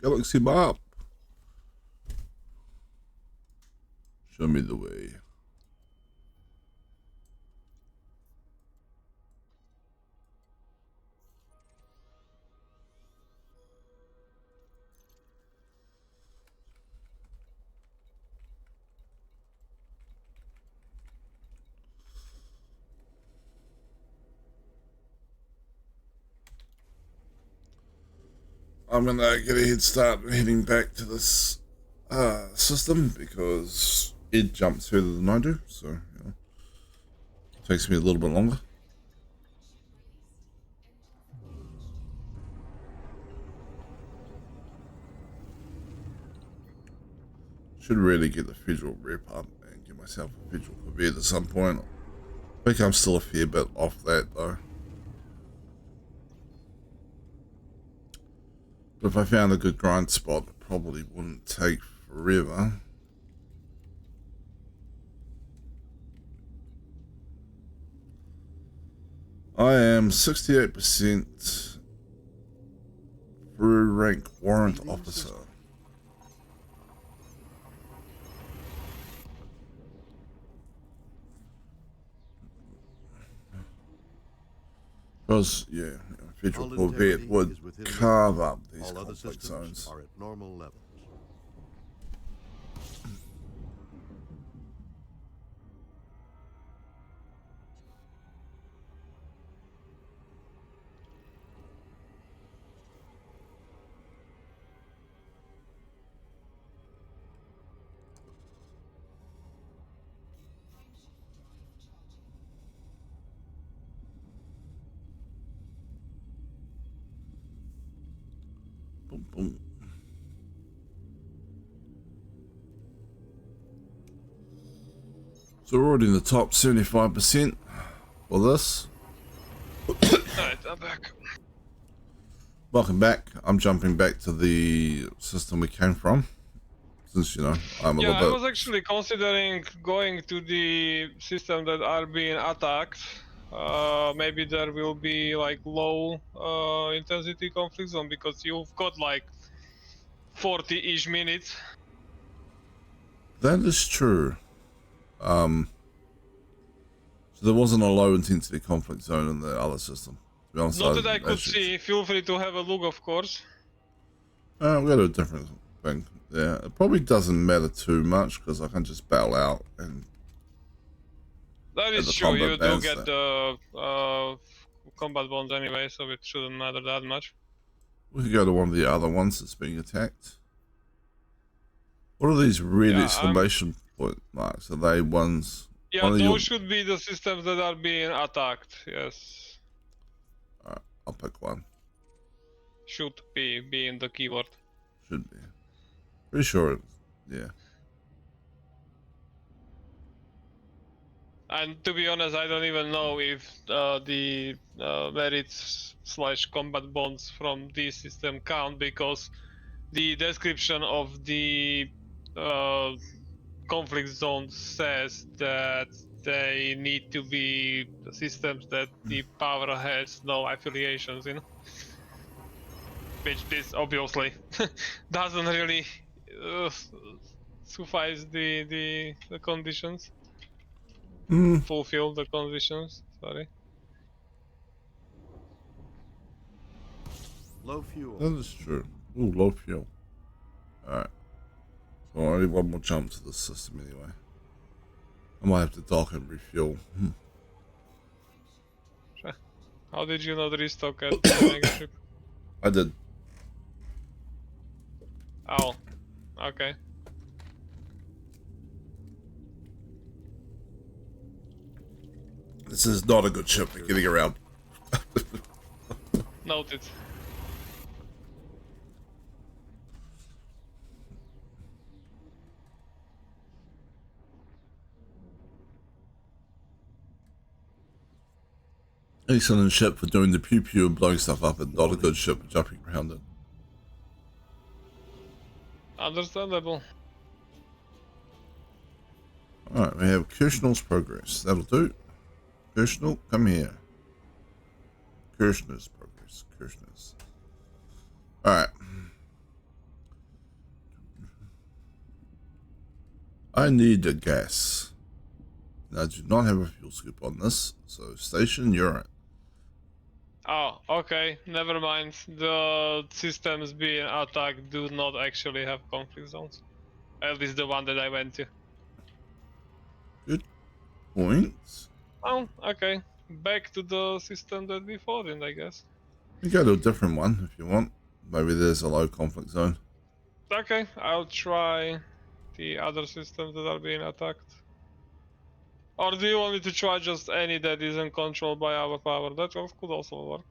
Galaxy map. Show me the way. I'm gonna get a head start heading back to this system because it jumps further than I do, so you know, it takes me a little bit longer. Should really get the federal rep up and get myself a federal Corvette at some point. I think I'm still a fair bit off that though. But if I found a good grind spot, it probably wouldn't take forever. I am 68% through rank warrant officer. Because, yeah, a federal
All
Corvette
integrity
would
is within
carve up these
All other
conflict
systems
zones.
are at normal levels.
Boom, boom. So we're already in the top 75% for this.
Alright, I'm back.
Welcome back. I'm jumping back to the system we came from. Since, you know, I'm a
Yeah, I
little
was
bit...
actually considering going to the system that are being attacked. Maybe there will be like low intensity conflict zone because you've got like 40-ish minutes.
That is true. So So there wasn't a low intensity conflict zone in the other system. To be honest,
Not that I
didn't
could
actually-
see. Feel free to have a look, of course.
We'll go to a different thing. Yeah, it probably doesn't matter too much because I can just bail out and
That
the
is true.
combat
You do
bans
get
that.
the combat bonds anyway, so it shouldn't matter that much.
we could go to one of the other ones that's being attacked. What are these red
Yeah,
exclamation point marks? Are they ones?
Yeah,
one of
those
your-
should be the systems that are being attacked. Yes,
Alright, I'll pick one.
should be in the keyword.
Should be. Pretty sure. Yeah.
And to be honest, I don't even know if the merits / combat bonds from this system count, because the description of the conflict zone says that they need to be systems that the power has no affiliations in. Which this obviously doesn't really suffice the conditions. Fulfill the conditions, sorry.
Low fuel.
That is true. Ooh, low fuel. Alright. So I need one more jump to the system anyway. I might have to dock and refuel.
How did you not restock at the mega ship?
I did.
Oh, okay.
This is not a good ship for getting around.
Noted.
Excellent ship for doing the pew pew and blowing stuff up, and not a good ship for jumping around it.
Understandable.
Alright, we have Kirshnell's progress. That'll do. Kirshnell, come here. Kirshner's progress. Kirshner's. Alright. I need a gas. Now, I do not have a fuel scoop on this, so station, you're it.
Oh, okay. Never mind. The systems being attacked do not actually have conflict zones. At least the one that I went to.
Good point.
Oh, okay. Back to the system that we fought in, I guess.
You go to a different one if you want. Maybe there's a low conflict zone.
Okay, I'll try the other systems that are being attacked. Or do you want me to try just any that isn't controlled by our power? That could also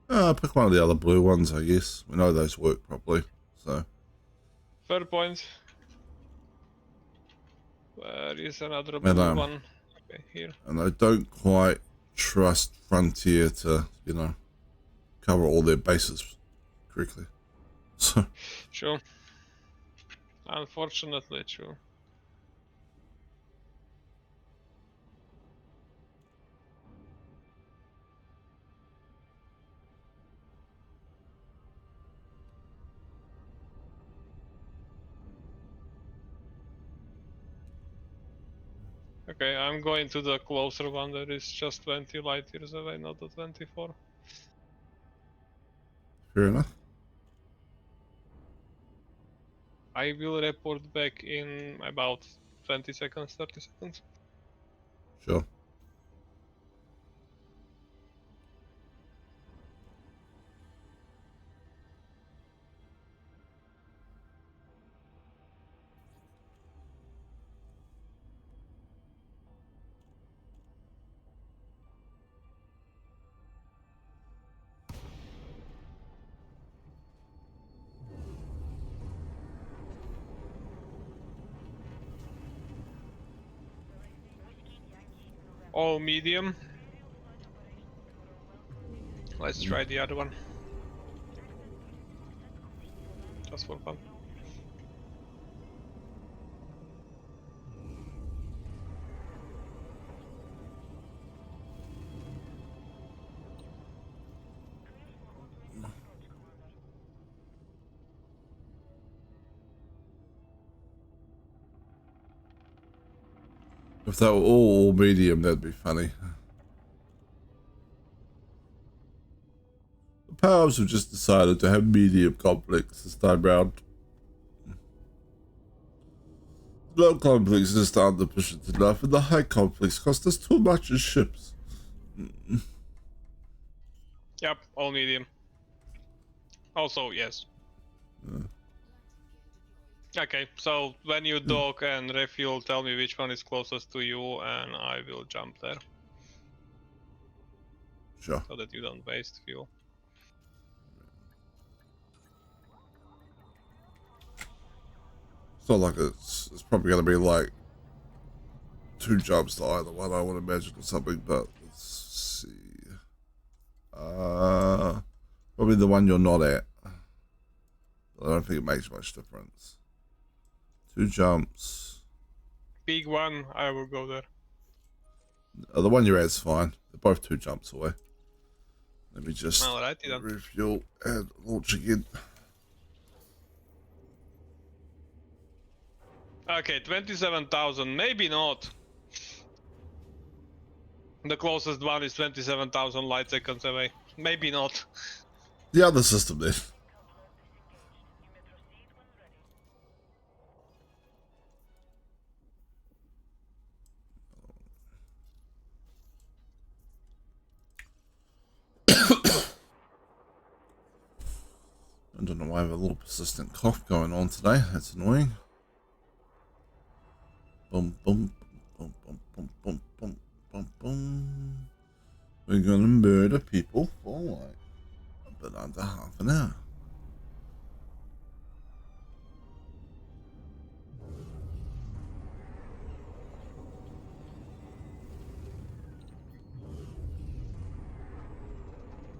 work.
Pick one of the other blue ones, I guess. We know those work properly, so.
Fair point. Where is another
Well,
blue one? Okay, here.
And I don't quite trust Frontier to, you know, cover all their bases correctly. So,
True. Unfortunately, true. Okay, I'm going to the closer one that is just 20 light years away, not the 24.
fair enough.
I will report back in about 20 seconds, 30 seconds.
Sure.
All medium. Let's try the other one. Just for fun.
If they were all medium, that'd be funny. The powers have just decided to have medium conflicts this time round. Low conflicts just aren't efficient enough, and the high conflicts cost us too much as ships.
Yep, all medium. Also, yes. Okay, so when you dock and refuel, tell me which one is closest to you, and I will jump there
Sure.
so that you don't waste fuel.
It's not like it's probably going to be like 2 jumps to either one, I would imagine, or something, but let's see. Probably the one you're not at. I don't think it makes much difference. 2 jumps.
Big one, I will go there.
The one you're at's fine. They're both 2 jumps away. Let me just
Alrighty then.
refuel and launch again.
Okay, 27,000, maybe not. The closest one is 27,000 light seconds away. Maybe not.
The other system then. I don't know why I have a little persistent cough going on today. That's annoying. Boom, boom, boom, boom, boom, boom, boom, boom, boom. We're gonna murder people for like a bit under half an hour.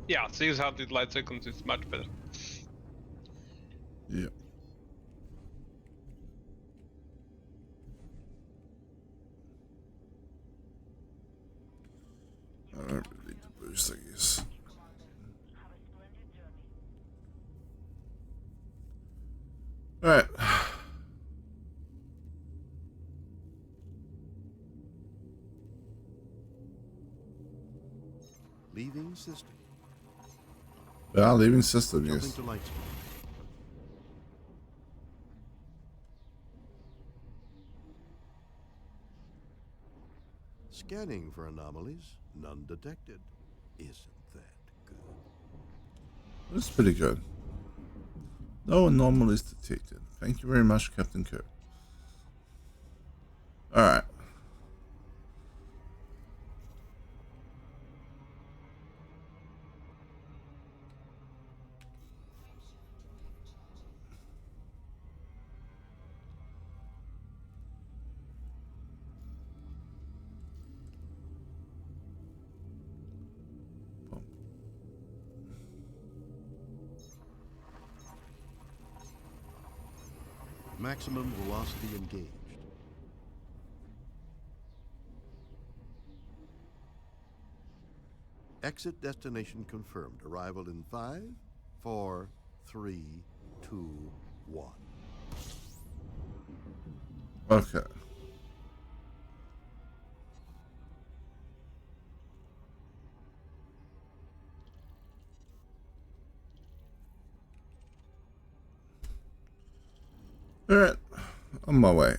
Yeah, 600 light seconds is much better.
Yeah. I don't really need to boost, I guess. Alright.
Leaving system.
Yeah, leaving system,
Jumping
yes.
to light speed. Scanning for anomalies. None detected. Isn't that good?
That's pretty good. No anomalies detected. Thank you very much, Captain Kirk. Alright.
Maximum velocity engaged. Exit destination confirmed. Arrival in 5, 4, 3, 2, 1.
Okay. Alright. On my way.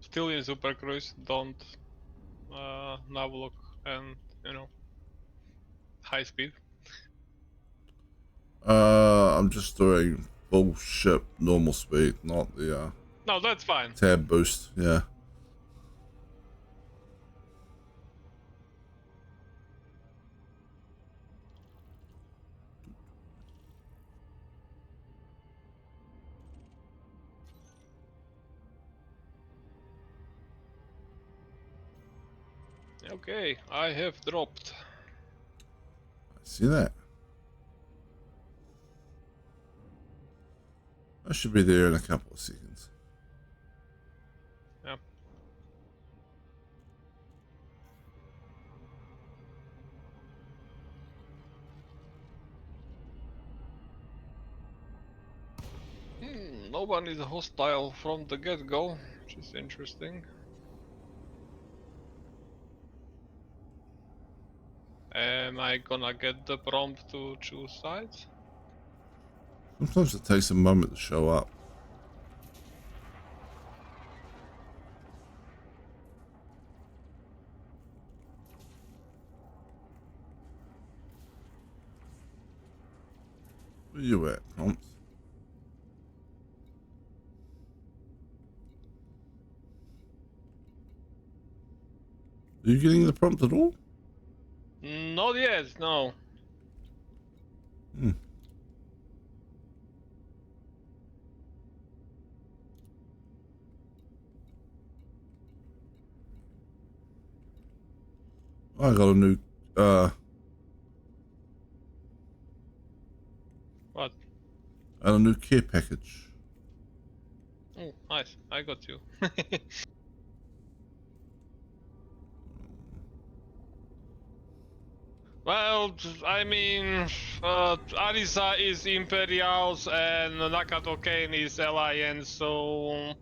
Still in Super Cruise, don't navlock and, high speed.
I'm just doing bullshit normal speed, not the
No, that's fine.
tab boost, yeah.
Okay, I have dropped.
I see that. I should be there in a couple of seconds.
Yep. No one is hostile from the get-go, which is interesting. Am I gonna get the prompt to choose sides?
Sometimes it takes a moment to show up. Where you at, prompts? Are you getting the prompt at all?
Not yet, no.
Hmm. I got a new
What?
and a new care package.
Oh, nice. I got you. Well, I mean, Arisa is Imperials and Nakato Kane is Alliance, so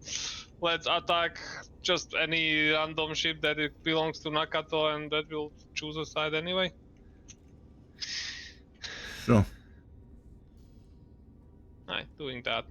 let's attack just any random ship that it belongs to Nakato and that will choose a side anyway.
Sure.
Right, doing that.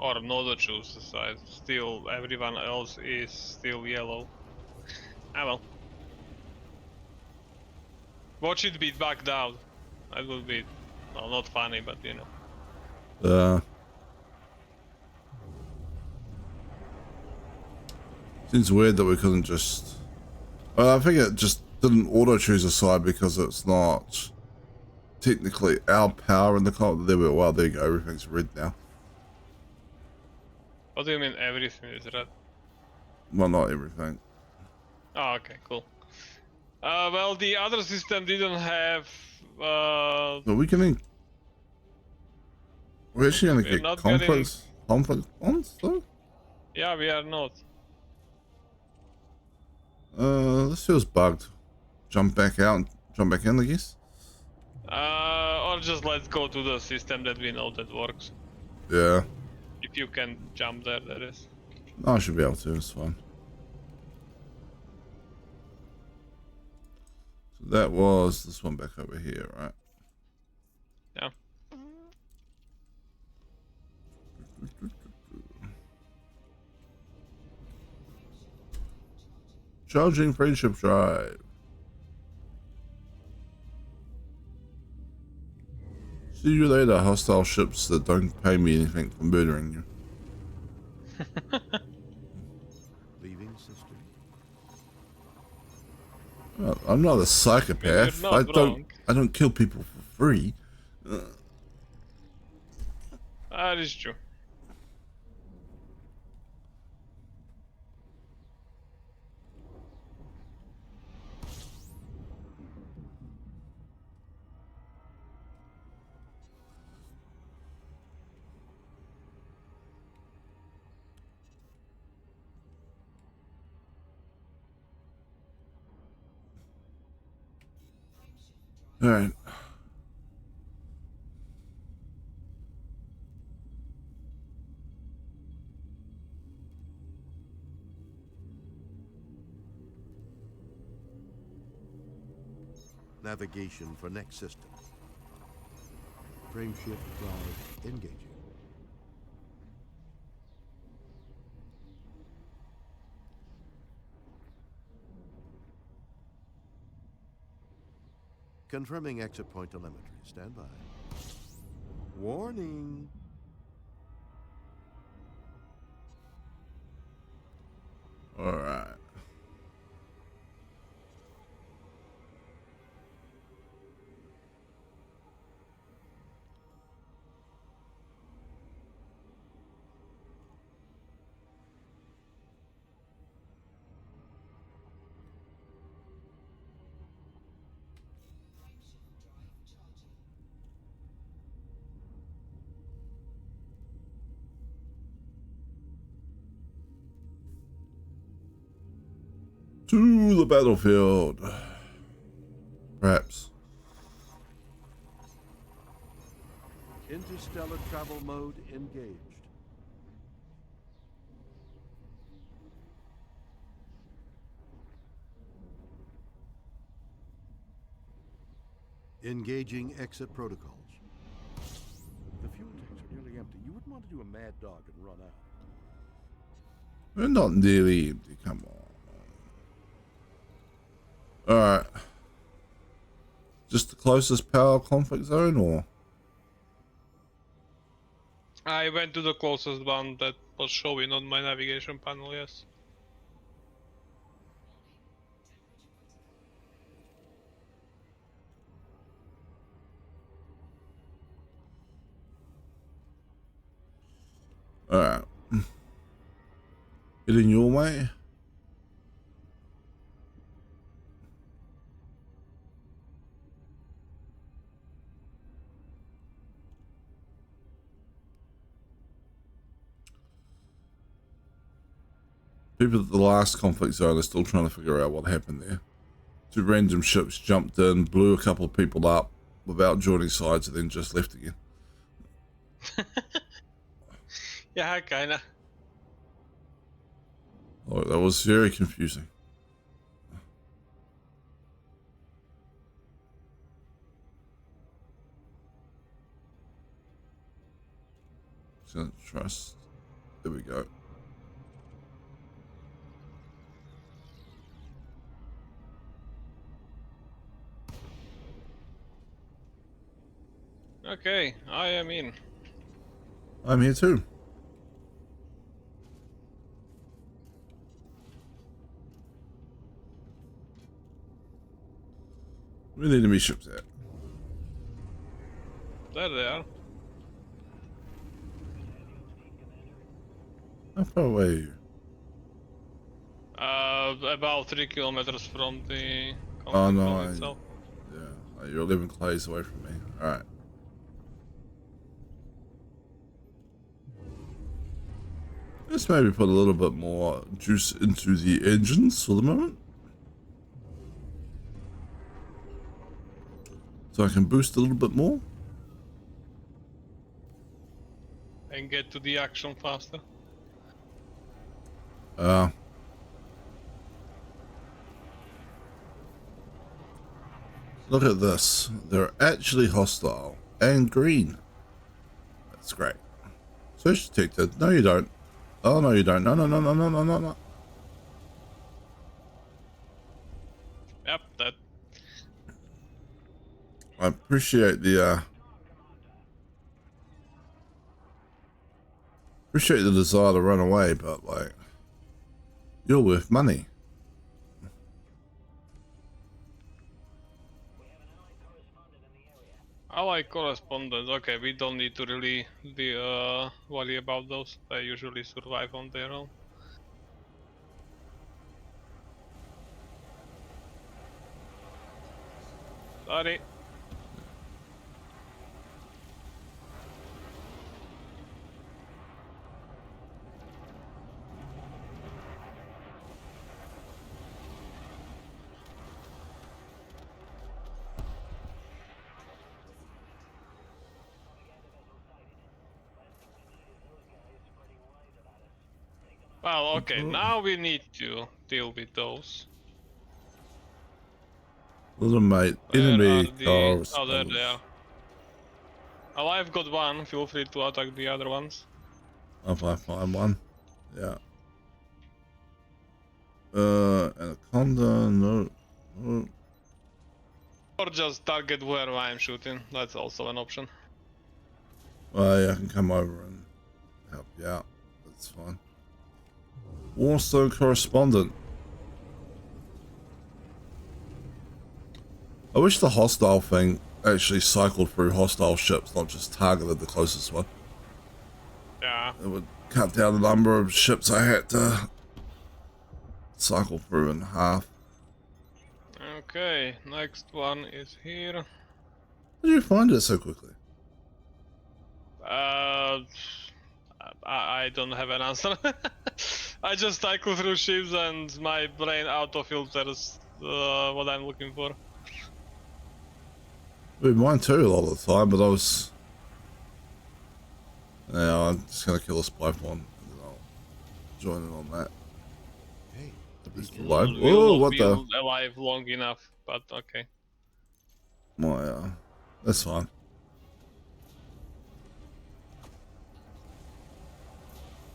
Or not choose a side. Still, everyone else is still yellow. Ah well. Watch it be back down. That will be, well, not funny, but you know.
Seems weird that we couldn't just. Well, I think it just didn't auto choose a side because it's not technically our power in the comp. There we go. Well, there you go. Everything's red now.
What do you mean everything is red?
Well, not everything.
Oh, okay, cool. Well, the other system didn't have.
But we can. We're actually gonna
We're
get
not getting.
conflict bonds though.
Yeah, we are not.
This feels bugged. Jump back out and jump back in, I guess.
Or just let's go to the system that we know that works.
Yeah.
If you can jump there, that is.
No, I should be able to. It's fine. So that was this one back over here, right?
Yeah.
Charging friendship drive. See you later, hostile ships that don't pay me anything for murdering you.
Leaving system.
Well, I'm not a psychopath.
You're not wrong.
I don't kill people for free.
That is true.
All right.
Navigation for next system. Frameshift drive engaging. Confirming exit point telemetry. Stand by. Warning.
All right. To the battlefield. Perhaps.
Interstellar travel mode engaged. Engaging exit protocols. The fuel tanks are nearly empty. You wouldn't want to do a mad dog and run out.
We're not nearly empty. Come on. Alright. Just the closest power conflict zone, or?
I went to the closest one that was showing on my navigation panel, yes.
Alright. Heading your way? People at the last conflict zone are still trying to figure out what happened there. Two random ships jumped in, blew a couple of people up without joining sides, and then just left again.
Yeah, kinda.
Oh, that was very confusing. Trust. There we go.
Okay, I am in.
I'm here too. Where the enemy ships at?
There they are.
How far away are you?
About 3 kilometers from the
Oh
conflict
no,
zone itself.
yeah, you're 11 clays away from me. Alright. Let's maybe put a little bit more juice into the engines for the moment. So I can boost a little bit more.
And get to the action faster.
Look at this. They're actually hostile and green. That's great. Search detected. No, you don't. Oh, no, you don't. No, no, no, no, no, no, no, no.
Yep, that.
I appreciate the desire to run away, but like, you're worth money.
Allied correspondents. Okay, we don't need to really worry about those. They usually survive on their own. Sorry. Well, okay, now we need to deal with those.
Little mate,
Where
enemy
are the...
cars.
Oh, there they are. Oh, I've got one. Feel free to attack the other ones.
If I find one. Yeah. Anaconda, no. No.
Or just target where I'm shooting. That's also an option.
Well, yeah, I can come over and help you out. That's fine. Warstone correspondent. I wish the hostile thing actually cycled through hostile ships, not just targeted the closest one.
Yeah.
It would cut down the number of ships I had to cycle through in half.
Okay, next one is here.
How did you find it so quickly?
I don't have an answer. I just cycle through ships and my brain auto filters what I'm looking for.
Mine too a lot of the time, but I was... Yeah, I'm just going to kill a spy pawn, and then I'll join in on that.
Hey,
It's
beacon.
alive.
Will
Whoa,
not
what
be
the?
alive long enough, but okay.
My, that's fine.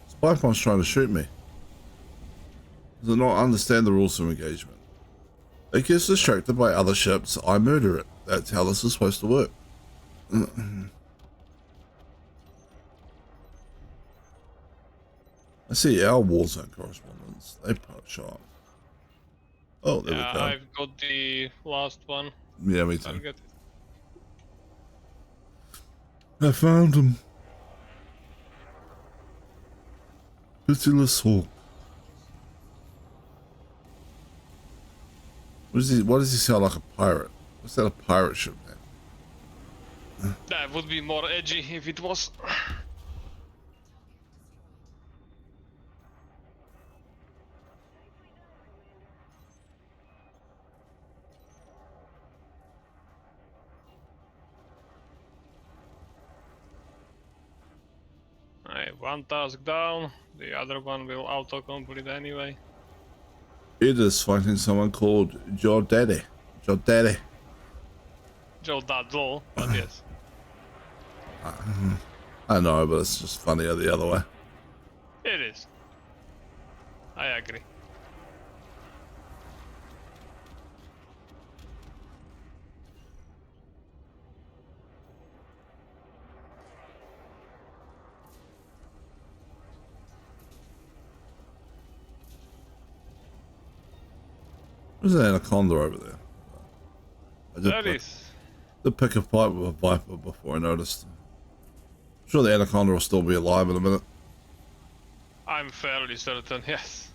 Spy pawn's trying to shoot me. Does it not understand the rules of engagement? It gets distracted by other ships, I murder it. That's how this is supposed to work. I see our Warzone correspondents. They poach on. Oh, there we
Yeah,
go.
I've got the last one.
Yeah, me too.
Target.
I found him. Pitiless Hawk. Why does he sound like a pirate? What's that, a pirate ship, man?
That would be more edgy if it was. Alright, one task down, the other one will auto-complete anyway.
It is fighting someone called Joe Daddy. Joe Daddy.
Joe Dazzle, but yes.
I know, but it's just funnier the other way.
It is. I agree.
There's an anaconda over there. I
There is.
did pick a fight with a viper before I noticed. I'm sure the anaconda will still be alive in a minute.
I'm fairly certain, yes.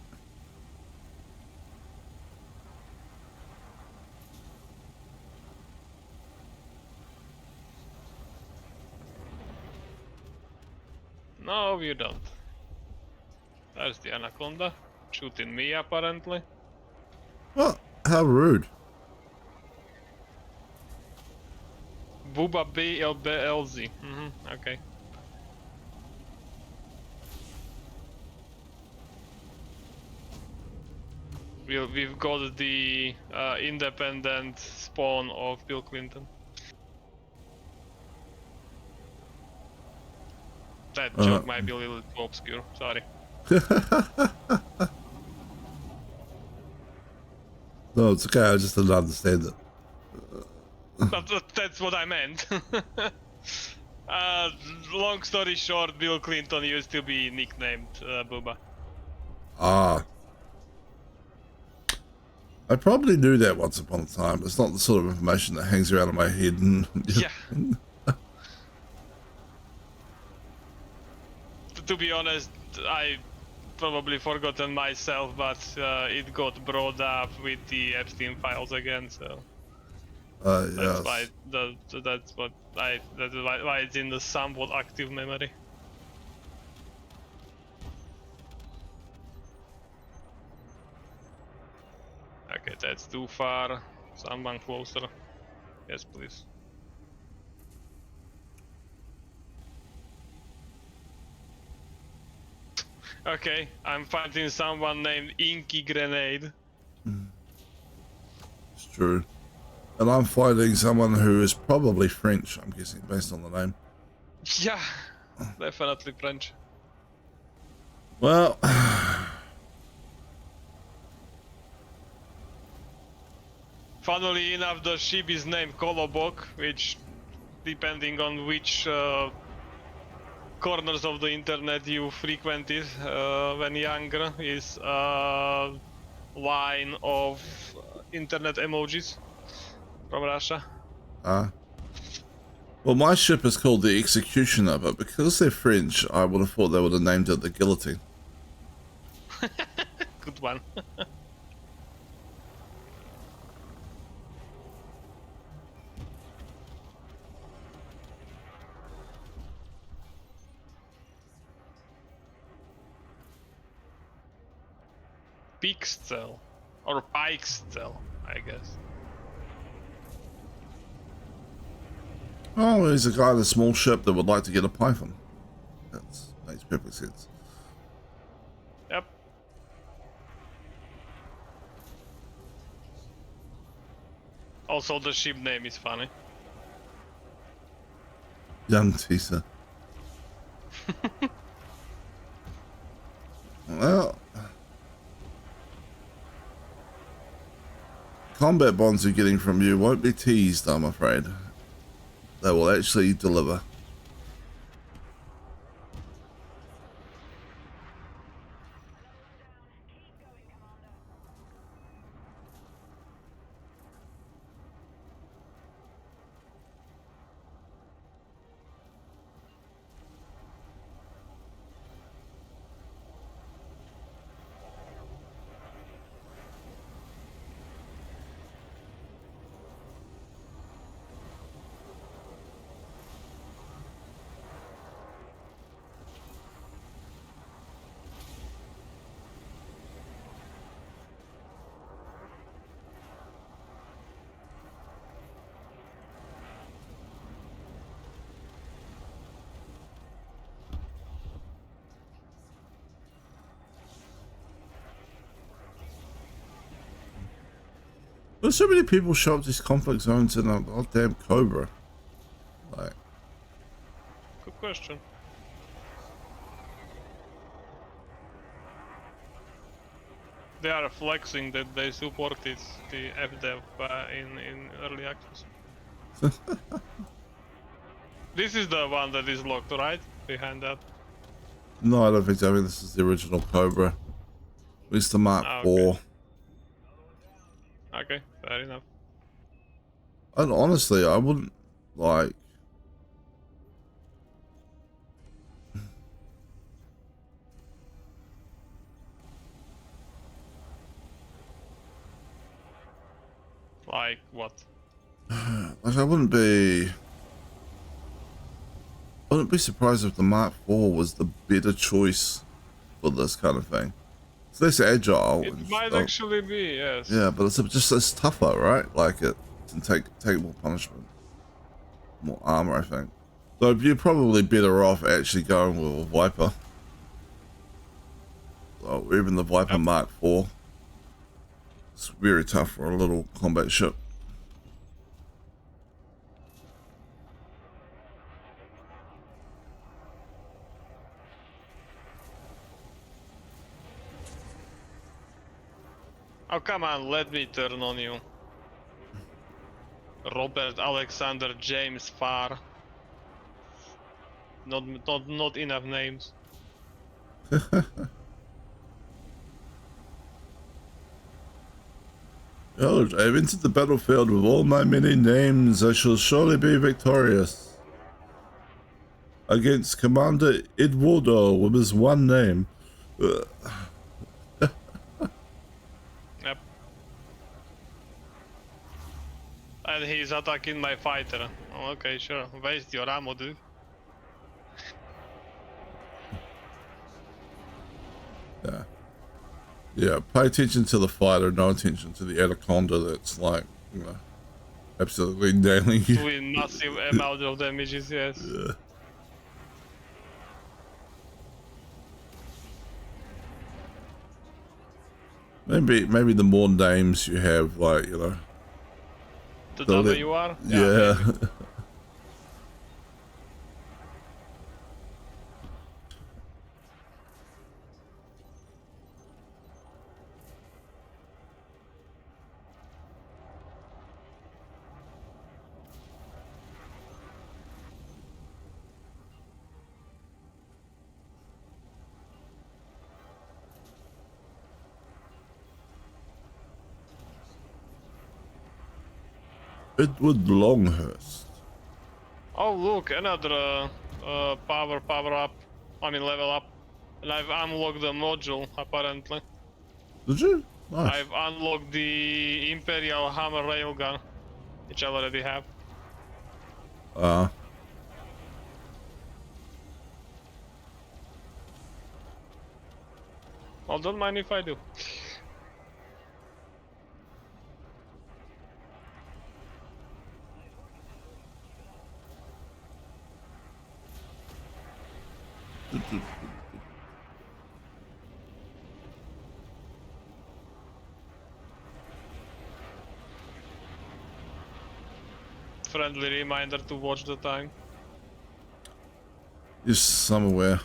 No, you don't. There's the anaconda, shooting me apparently.
What? How rude.
Booba BLBLZ. Okay. We've got the independent spawn of Bill Clinton. That joke might be a little too obscure, sorry.
No, it's okay. I just didn't understand it.
That's what I meant. Long story short, Bill Clinton used to be nicknamed Booba.
Ah. I probably knew that once upon a time. It's not the sort of information that hangs around in my head. And
Yeah. To be honest, I probably forgotten myself, but it got brought up with the Epstein files again, so that's
yes.
why that's why it's in the somewhat active memory. Okay, that's too far. Someone closer. Yes, please. Okay, I'm fighting someone named Inky Grenade.
It's true. And I'm fighting someone who is probably French, I'm guessing, based on the name.
Yeah, definitely French.
Well,
Funnily enough, the ship is named Kolobok, which, depending on which corners of the internet you frequented when younger, is a line of internet emojis from Russia.
well, my ship is called the Executioner, but because they're French, I would have thought they would have named it the Guillotine.
Good one. Pixel. Or Pixel, I guess.
Oh, he's a guy in a small ship that would like to get a Python. That makes perfect sense.
Yep. Also, the ship name is funny.
Young Tisa. Well, combat bonds you're getting from you won't be teased, I'm afraid. They will actually deliver. But so many people show up these conflict zones in a goddamn Cobra. Like,
Good question. They are flexing that they supported the FDev in early access. This is the one that is locked, right? Behind that.
no, I don't think so. I mean, this is the original Cobra. At least the Mark
Ah,
IV.
Okay, fair enough.
And honestly, I wouldn't like.
Like what?
Like, I wouldn't be surprised if the Mark IV was the better choice for this kind of thing. It's less agile.
It
and
might
stuff.
actually be, yes.
Yeah, but it's tougher, right? Like it can take more punishment, more armor, I think. So you're probably better off actually going with a Viper. Or even the Viper
Yep.
Mark IV. It's very tough for a little combat ship.
Oh, come on, let me turn on you. Robert Alexander James Farr. Not enough names.
Oh, I've entered the battlefield with all my many names. I shall surely be victorious. Against Commander Eduardo with his one name.
Yep. And he's attacking my fighter. Oh, okay, sure. Waste your ammo, dude.
Yeah. Yeah, pay attention to the fighter, no attention to the anaconda that's like, you know, absolutely nailing you.
Doing massive amount of damages, yes.
Yeah. Maybe the more names you have, like, you know.
The
the li-
WR?
Yeah.
Maybe.
Edward Longhurst.
Oh, look, another power up. I mean, level up. And I've unlocked the module, apparently.
Did you? Nice.
I've unlocked the Imperial Hammer Railgun, which I already have. Well, don't mind if I do. Friendly reminder to watch the time.
Yes, I'm aware.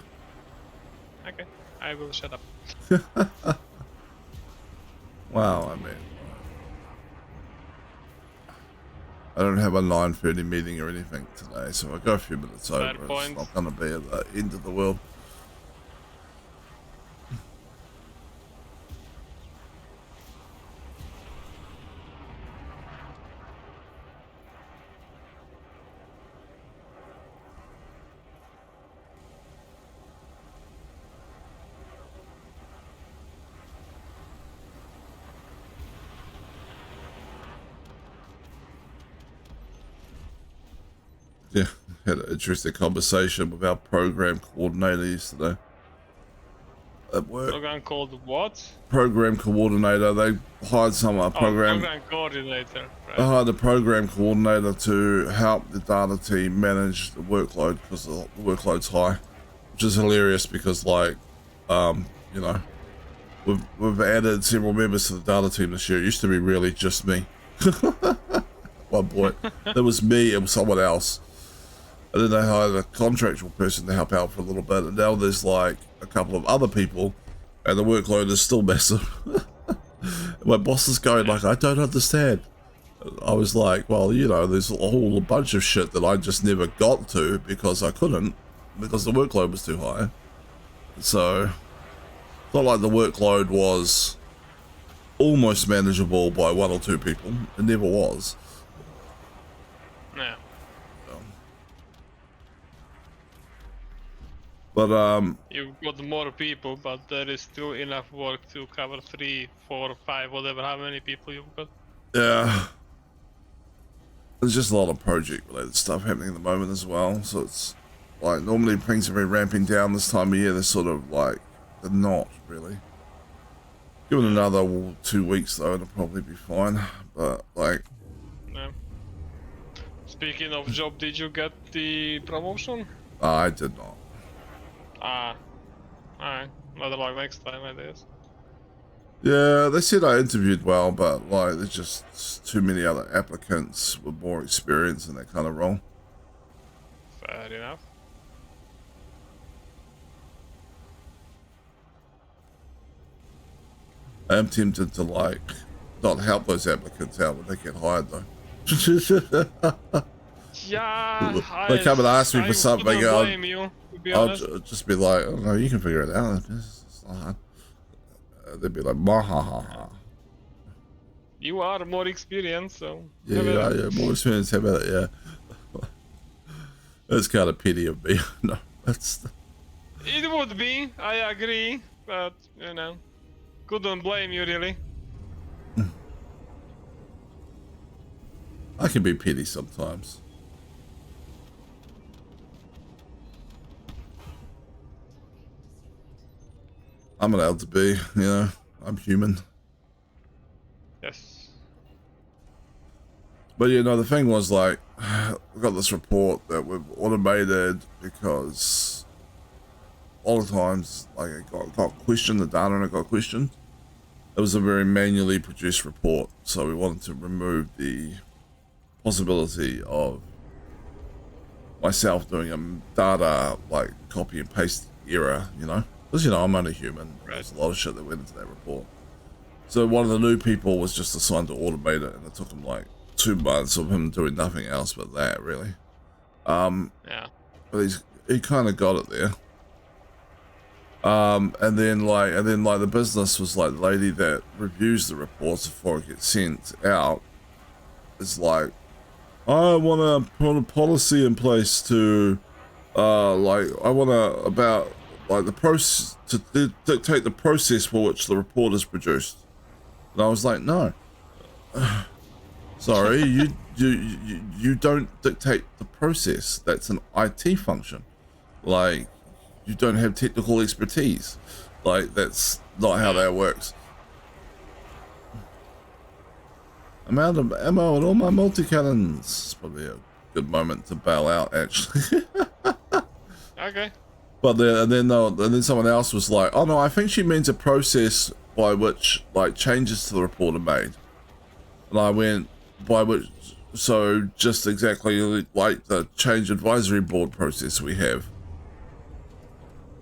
Okay, I will shut up.
Wow, I mean, I don't have a 9:30 meeting or anything today, so I go a few minutes
Fair
over. It's
point.
not going to be at the end of the world. Yeah, had an interesting conversation with our program coordinator yesterday at work.
Program called what?
Program coordinator, they hired some program.
Program coordinator.
I
Right.
hired a program coordinator to help the data team manage the workload because the workload's high, which is hilarious because, like, you know, we've added several members to the data team this year. It used to be really just me. One point, it was me and someone else. And then they hired a contractual person to help out for a little bit, and now there's like a couple of other people, and the workload is still massive. My boss is going like, I don't understand. I was like, well, you know, there's a whole bunch of shit that I just never got to because I couldn't, because the workload was too high. So, it's not like the workload was almost manageable by one or two people. It never was.
Yeah.
But,
You've got more people, but there is still enough work to cover 3, 4, 5, whatever, how many people you've got.
yeah. There's just a lot of project-related stuff happening at the moment as well. So it's like normally things have been ramping down this time of year. They're sort of like, they're not really. Give it another 2 weeks though, it'll probably be fine. But like,
Yeah. Speaking of job, did you get the promotion?
I did not.
Alright. Another luck next time, I guess.
Yeah, they said I interviewed well, but like there's just too many other applicants with more experience in that kind of role.
Fair enough.
I am tempted to like not help those applicants out when they get hired though.
Yeah,
They come and ask me
I
for something,
wouldn't
I'll-
blame you, to be
I'll
honest.
just be like, oh no, you can figure it out. It's not hard. They'd be like, ha ha ha.
You are more experienced, so...
Yeah, more experience. How about it? Yeah. That's kind of pity of me. No, that's.
It would be, I agree, but, you know, couldn't blame you, really.
I can be petty sometimes. I'm allowed to be, you know. I'm human.
Yes.
But you know, the thing was like, we got this report that we've automated because all the times, like it got questioned, the data and it got questioned. It was a very manually produced report, so we wanted to remove the possibility of myself doing a data like copy and paste error, you know, because you know I'm only human. There's a lot of shit that went into that report. So one of the new people was just assigned to automate it, and it took him like 2 months of him doing nothing else but that, really.
Yeah.
But he kind of got it there. And then the business was like, the lady that reviews the reports before it gets sent out is like, I want to put a policy in place to, I want to, about, like, the process, to dictate the process for which the report is produced. And I was like, no. Sorry, you don't dictate the process. That's an IT function. Like, you don't have technical expertise. Like, that's not how that works. I'm out of ammo and all my multi-cannons. It's probably a good moment to bail out, actually.
Okay.
But then someone else was like, oh no, I think she means a process by which like changes to the report are made. And I went, by which, so just exactly like the change advisory board process we have.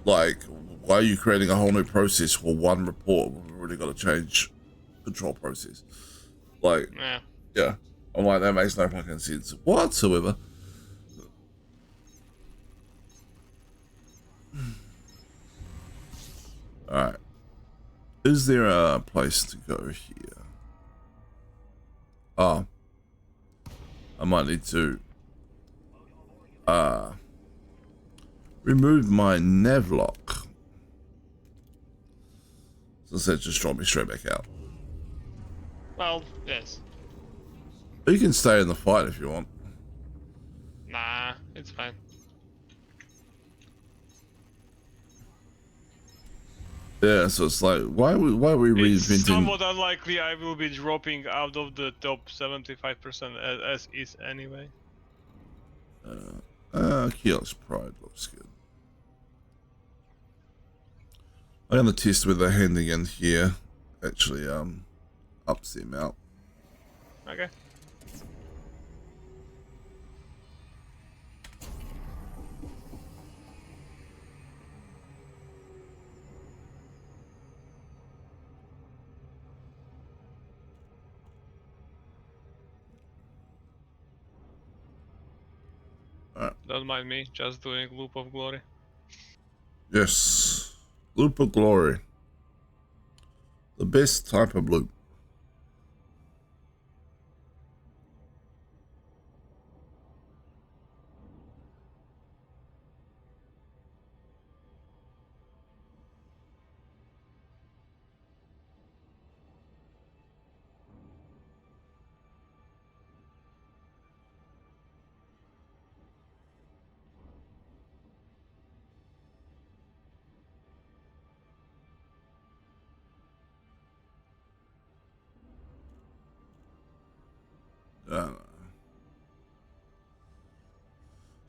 Like, why are you creating a whole new process for one report when we've already got a change control process? Like, yeah. I'm like, that makes no fucking sense whatsoever. Alright. Is there a place to go here? Oh. I might need to remove my navlock. Since that just dropped me straight back out.
Well, yes.
You can stay in the fight if you want.
Nah, it's fine.
Yeah, so it's like, why are we
It's
reinventing?
somewhat unlikely I will be dropping out of the top 75% as is anyway.
Keyless Pride looks good. I'm gonna test whether handing in here actually ups the amount.
Okay. Don't mind me, just doing Loop of Glory.
Yes, loop of glory. The best type of loop.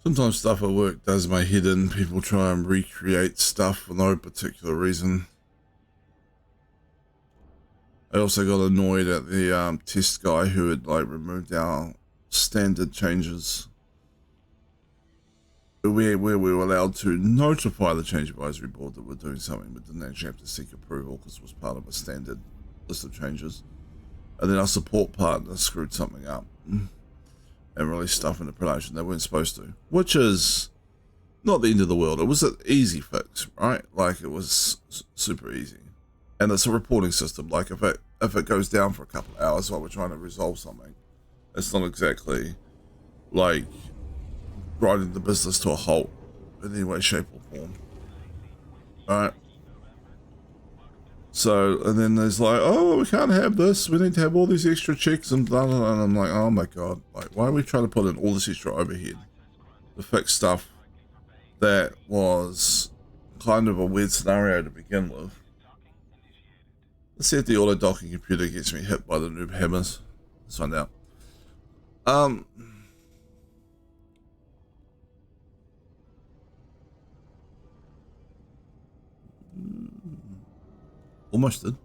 Sometimes stuff at work does my head in. People try and recreate stuff for no particular reason. I also got annoyed at the test guy who had like removed our standard changes. Where we were allowed to notify the change advisory board that we're doing something, but didn't actually have to seek approval because it was part of a standard list of changes. And then our support partner screwed something up and released stuff into production they weren't supposed to, which is not the end of the world. It was an easy fix, right? Like, it was super easy. And it's a reporting system. Like, if it goes down for a couple of hours while we're trying to resolve something, it's not exactly like grinding the business to a halt in any way, shape, or form. Alright. So, and then there's like, oh, we can't have this. We need to have all these extra checks and blah, blah, blah. And I'm like, oh my god. Like, why are we trying to put in all this extra overhead to fix stuff that was kind of a weird scenario to begin with? Let's see if the auto docking computer gets me hit by the noob hammers. Let's find out. Almost did.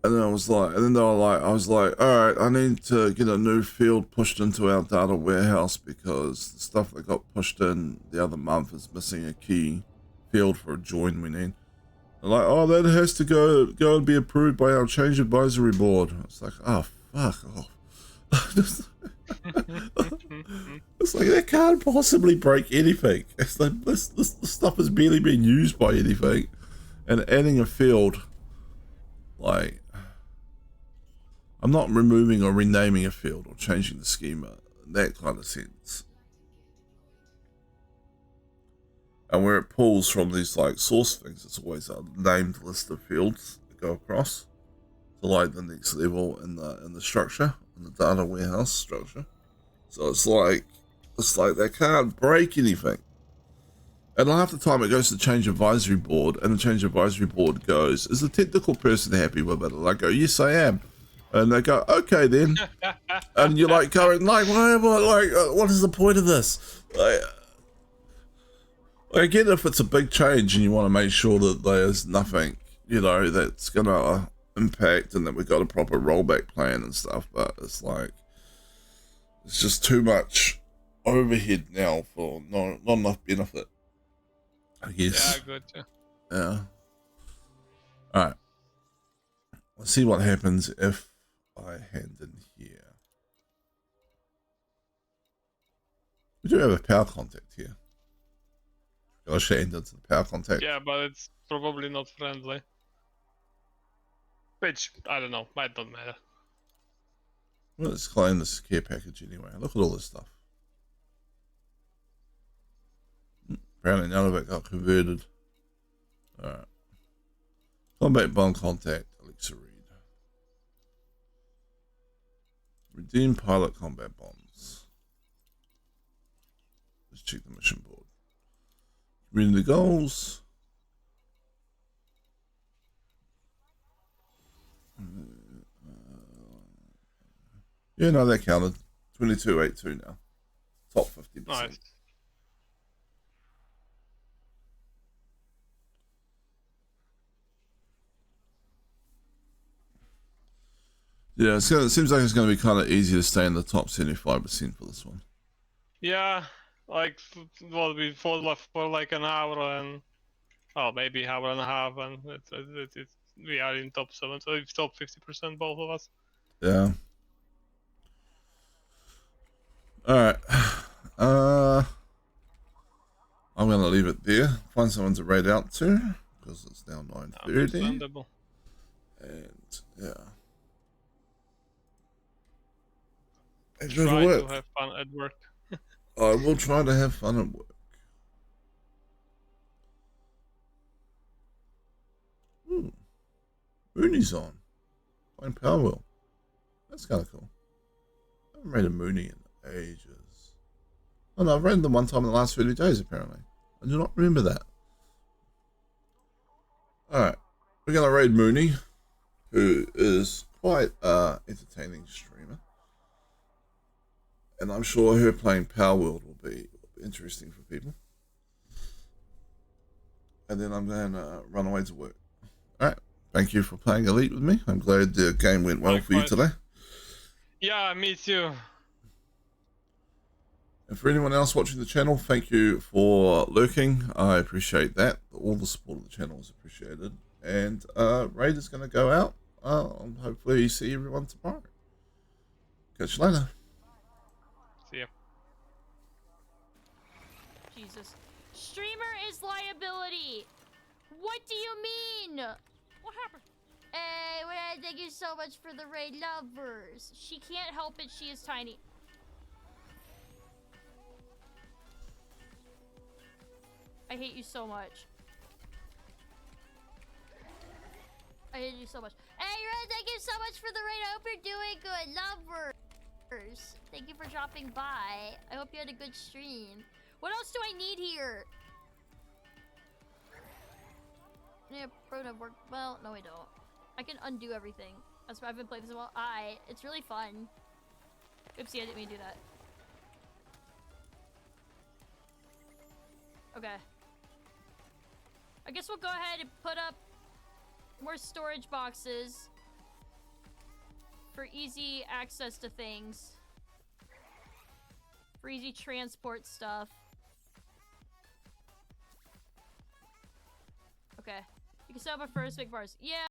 And then I was like, I was like, all right, I need to get a new field pushed into our data warehouse because the stuff that got pushed in the other month is missing a key field for a join we need. They're like, oh, that has to go and be approved by our change advisory board. It's like, oh, fuck off. It's like, that can't possibly break anything. It's like, this stuff has barely been used by anything. And adding a field, like, I'm not removing or renaming a field or changing the schema in that kind of sense. And where it pulls from these like source things, it's always a named list of fields that go across to like the next level in the structure, in the data warehouse structure. So it's like they can't break anything. And half the time it goes to the change advisory board, and the change advisory board goes, is the technical person happy with it? And I go, yes, I am. And they go, okay then. And you're like going, like, what is the point of this? Like, I get if it's a big change and you want to make sure that there's nothing, you know, that's going to impact and that we've got a proper rollback plan and stuff, but it's like, it's just too much overhead now for not enough benefit, I guess.
Yeah, good. Yeah.
Yeah. Alright. Let's see what happens if I hand in here. We do have a power contact here. I'll hand into the power contact.
Yeah, but it's probably not friendly. Which, I don't know, might not matter.
Well, let's claim this care package anyway. Look at all this stuff. Apparently none of it got converted. Alright. Combat bomb contact, Alexa Reed. Redeem pilot combat bombs. Let's check the mission board. Reading the goals. Yeah, no, that counted. 2282 now. Top 50%.
Nice.
Yeah, it seems like it's going to be kind of easy to stay in the top 75% for this one.
Yeah, like what we fought for like an hour and maybe hour and a half, and we are in top 7, so it's top 50% both of us.
Yeah. Alright. I'm going to leave it there. Find someone to raid out to, because it's now 9:30.
Understandable.
And, yeah. Enjoy the
Try
work.
to have fun at work.
I will try to have fun at work. Mooney's on. Playing Powerwheel. That's kind of cool. I haven't read a Mooney in ages. Oh no, I've read them one time in the last 30 days apparently. I do not remember that. Alright. We're going to raid Mooney, who is quite entertaining streamer. And I'm sure her playing Powerwheel will be interesting for people. And then I'm going to run away to work. Alright. Thank you for playing Elite with me. I'm glad the game went well for you today.
Yeah, me too.
And for anyone else watching the channel, thank you for lurking. I appreciate that. All the support of the channel is appreciated. And Raid is going to go out. Hopefully see everyone tomorrow. Catch you later.
See ya.
Jesus. Streamer is liability. What do you mean? What happened? Hey, well, thank you so much for the raid lovers. She can't help it, she is tiny. I hate you so much. I hate you so much. Hey, Red, thank you so much for the raid. I hope you're doing good. Lovers. Thank you for dropping by. I hope you had a good stream. What else do I need here? Yeah, proto work. Well, no, I don't. I can undo everything. That's why I've been playing this a while. It's really fun. Oopsie, I didn't mean to do that. Okay. I guess we'll go ahead and put up more storage boxes for easy access to things. For easy transport stuff. Okay. You can set up a first big bars. Yeah.